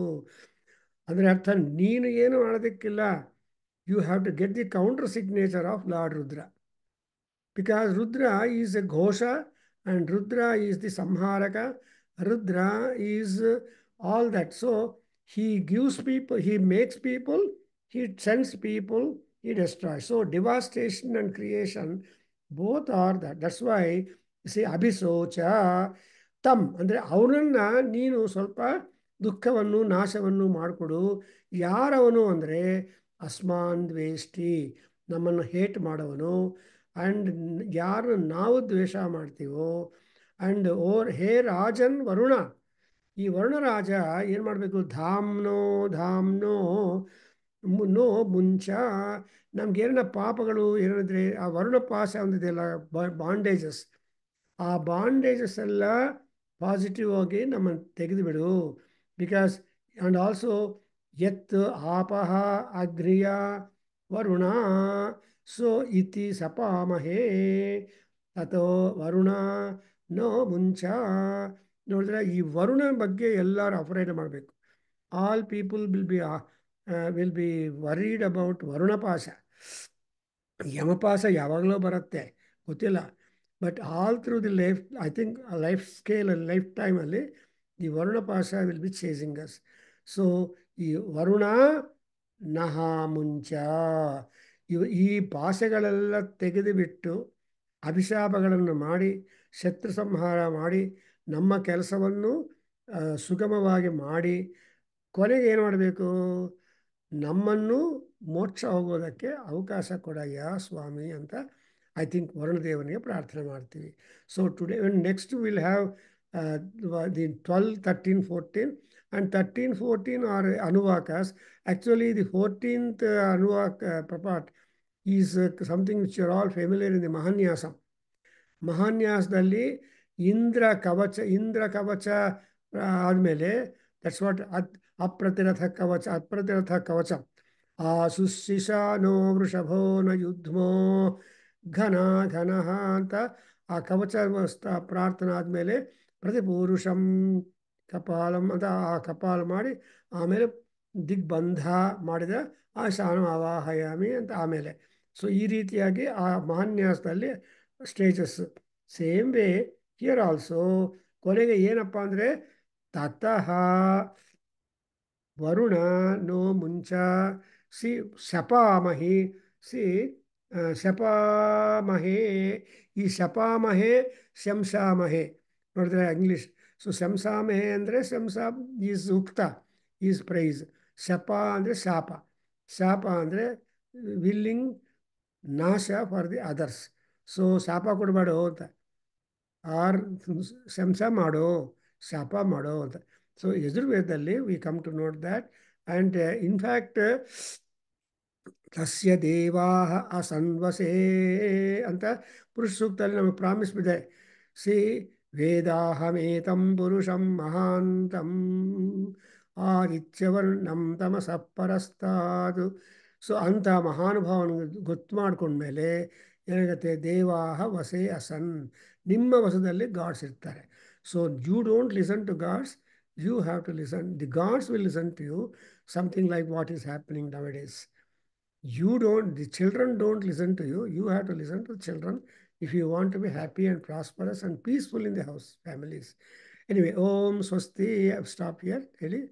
ಅಂದರೆ ಅರ್ಥ ನೀನು ಏನು ಮಾಡೋದಕ್ಕಿಲ್ಲ. You have to get the counter signature of lord Rudra. Because Rudra is a ಘೋಷ ಆ್ಯಂಡ್ ರುದ್ರ ಈಸ್ ದಿ ಸಂಹಾರಕ. Rudra is all that. So he gives people, he makes people, he sends people, he destroys. So devastation and creation both are that. That's why you see ಅಭಿಸೋಚ ತಮ್ ಅಂದರೆ ಅವನನ್ನು ನೀನು ಸ್ವಲ್ಪ ದುಃಖವನ್ನು ನಾಶವನ್ನು ಮಾಡಿಕೊಡು. ಯಾರವನು ಅಂದರೆ ಅಸ್ಮಾನ್ ದ್ವೇಷ್ಟಿ, ನಮ್ಮನ್ನು ಹೇಟ್ ಮಾಡೋವನು. ಆ್ಯಂಡ್ ಯಾರನ್ನು ನಾವು ದ್ವೇಷ ಮಾಡ್ತೀವೋ. ಆ್ಯಂಡ್ ಹೇ ರಾಜನ್ ವರುಣ, ಈ ವರುಣರಾಜ ಏನು ಮಾಡಬೇಕು? ಧಾಮ್ನೋ ಧಾಮ್ನೋ ನೋ ಮುಂಚ. ನಮಗೇನ ಪಾಪಗಳು ಏನಿದ್ರೆ ಆ ವರುಣಪಾಶ ಒಂದಿದೆಯಲ್ಲ, ಬಾಂಡೇಜಸ್, ಆ ಬಾಂಡೇಜಸ್ ಎಲ್ಲ ಪಾಸಿಟಿವ್ ಆಗಿ ನಮ್ಮನ್ನು ತೆಗೆದುಬಿಡು. ಬಿಕಾಸ್ ಆ್ಯಂಡ್ ಆಲ್ಸೋ ಯತ್ ಆಪಹ ಅಗ್ರಿಯ ವರುಣ ಸೊ ಇತಿ ಸಪಾಮಹೇ ತಥೋ ವರುಣ ನೋ ಮುಂಚ. ನೋಡಿದ್ರೆ ಈ ವರುಣ ಬಗ್ಗೆ ಎಲ್ಲರೂ ಅಫ್ರೈಡ್ ಮಾಡಬೇಕು. All people will be worried about ವರುಣಪಾಶ. ಯಮಪಾಶ ಯಾವಾಗಲೂ ಬರುತ್ತೆ ಗೊತ್ತಿಲ್ಲ, but all through the life, I think life ಸ್ಕೇಲಲ್ಲಿ, ಲೈಫ್ ಟೈಮಲ್ಲಿ ದಿ ವರುಣಪಾಶ will be chasing us. So ಈ ವರುಣ ನಹ ಮುಂಚ, ಈ ಪಾಶಗಳೆಲ್ಲ ತೆಗೆದುಬಿಟ್ಟು ಅಭಿಶಾಪಗಳನ್ನು ಮಾಡಿ ಶತ್ರು ಸಂಹಾರ ಮಾಡಿ ನಮ್ಮ ಕೆಲಸವನ್ನು ಸುಗಮವಾಗಿ ಮಾಡಿ ಕೊನೆಗೆ ಏನು ಮಾಡಬೇಕು? ನಮ್ಮನ್ನು ಮೋಕ್ಷ ಹೋಗೋದಕ್ಕೆ ಅವಕಾಶ ಕೊಡಯ್ಯ ಸ್ವಾಮಿ ಅಂತ ಐ ಥಿಂಕ್ ವರುಣದೇವನಿಗೆ ಪ್ರಾರ್ಥನೆ ಮಾಡ್ತೀವಿ. So today next will have the 12, 13, 14 and 13, 14 are Anuvakas. Actually, the 14th Anuvaka part is something which you are all familiar in the Mahanyasa. ಮಹಾನ್ಯಾಸದಲ್ಲಿ ಇಂದ್ರ ಕವಚ ಆದಮೇಲೆ ದಟ್ಸ್ ವಾಟ್ ಅಪ್ರತಿರಥ ಕವಚ ಆಶುಶಿಶಾನೋ ವೃಷಭೋ ನ ಯುದ್ಧಮೋ ಘನ ಅಂತ ಆ ಕವಚ ಪ್ರಾರ್ಥನೆ ಆದಮೇಲೆ ಪ್ರತಿಪುರುಷಂ ಕಪಾಲಂ ಅಂತ ಆ ಕಪಾಲ ಮಾಡಿ ಆಮೇಲೆ ದಿಗ್ಬಂಧ ಮಾಡಿದ ಆ ಶಾನು ಅವಾಹಯಾಮಿ ಅಂತ ಆಮೇಲೆ. ಸೊ ಈ ರೀತಿಯಾಗಿ ಆ ಮಹಾನ್ಯಾಸದಲ್ಲಿ stages same way here also. ಕೊನೆಗೆ ಏನಪ್ಪ ಅಂದರೆ ತತಃ ವರುಣ ನೋ ಮುಂಚ ಶಪಾಮಹಿ ಶಪಾಮಹೇ. ಈ ಶಪಾಮಹೇ ಶಂಸಾಮಹೇ ನೋಡಿದ್ರೆ ಇಂಗ್ಲೀಷ್. ಸೊ ಶಂಸಾಮಹೇ ಅಂದರೆ ಶಂಸಾ ಈಸ್ ಉಕ್ತ, ಈಸ್ ಪ್ರೈಸ್. ಶಪ ಅಂದರೆ ಶಾಪ ಅಂದರೆ ವಿಲ್ಲಿಂಗ್ ನಾಶ ಫಾರ್ ದಿ ಅದರ್ಸ್. ಸೊ ಶಾಪ ಕೊಡಬೇಡ ಅಂತ, ಆರ್ ಶಂಸ ಮಾಡೋ, ಶಾಪ ಮಾಡೋ ಅಂತ. ಸೊ ಯಜುರ್ವೇದದಲ್ಲಿ we come to note that. And in fact ತಸ್ಯ ದೇವಾಃ ಅಸನ್ವಸೇ ಅಂತ ಪುರುಷ ಸೂಕ್ತದಲ್ಲಿ ನಮಗೆ ಪ್ರಾಮಿಸ್ ಇದೆ. ಸಿ ವೇದಾಹಮೇತಂ ಪುರುಷಂ ಮಹಾಂತಂ ಆದಿತ್ಯವರ್ಣಂ ತಮಸಃ ಪರಸ್ತಾದ್. ಸೊ ಅಂಥ ಮಹಾನುಭಾವನ ಗೊತ್ತು ಮಾಡ್ಕೊಂಡ್ಮೇಲೆ ಏನಾಗುತ್ತೆ? ದೇವಾಹ ವಸೇ ಅಸನ್, ನಿಮ್ಮ ವಶದಲ್ಲಿ ಗಾಡ್ಸ್ ಇರ್ತಾರೆ. So you don't listen to gods, you have to listen. The gods will listen to you. Something like what is happening nowadays. The children don't listen to you. You have to listen to the children if you want to be happy and prosperous and peaceful in the house, families. Anyway, Om Swasti. I've stopped here. Really?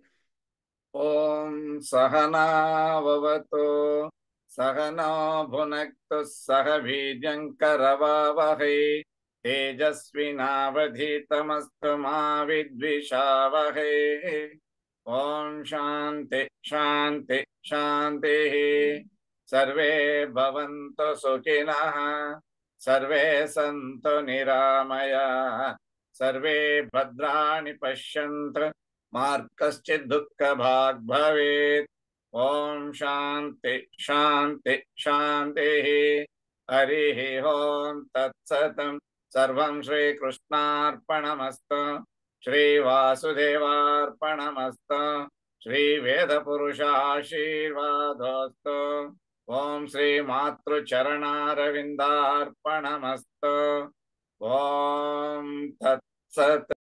ಓಂ ಸಹನಾ ಭವತು ಸಹನೋ ಭುನಕ್ತು ಸಹ ವೀರ್ಯಂಕರವಾವಹೈ ತೇಜಸ್ವಿನಾವಧೀತಮಸ್ತು ಮಾ ವಿದ್ವಿಷಾವಹೈ. ಓಂ ಶಾಂತಿ ಶಾಂತಿ ಶಾಂತಿ. ಸರ್ವೇ ಭವಂತು ಸುಖಿನಃ, ಸರ್ವೇ ಸಂತು ನಿರಾಮಯಾಃ, ಸರ್ವೇ ಭದ್ರಾಣಿ ಪಶ್ಯಂತು ಮಾ ಕಶ್ಚಿತ್ ದುಃಖ ಭಾಗ್ ಭವೇತ್. ಓಂ ಶಾಂತಿ ಶಾಂತಿ ಶಾಂತಿ. ಹರಿ ಓಂ ತತ್ಸತ್. ಸರ್ವಂ ಶ್ರೀ ಕೃಷ್ಣಾರ್ಪಣಮಸ್ತು. ಶ್ರೀ ವಾಸುದೇವಾರ್ಪಣಮಸ್ತು. ಶ್ರೀ ವೇದ ಪುರುಷಾಶೀರ್ವಾದೋಸ್ತು. ಓಂ ಶ್ರೀ ಮಾತೃಚರಣಾರವಿಂದಾರ್ಪಣಮಸ್ತು. ಓಂ ತತ್ಸತ್.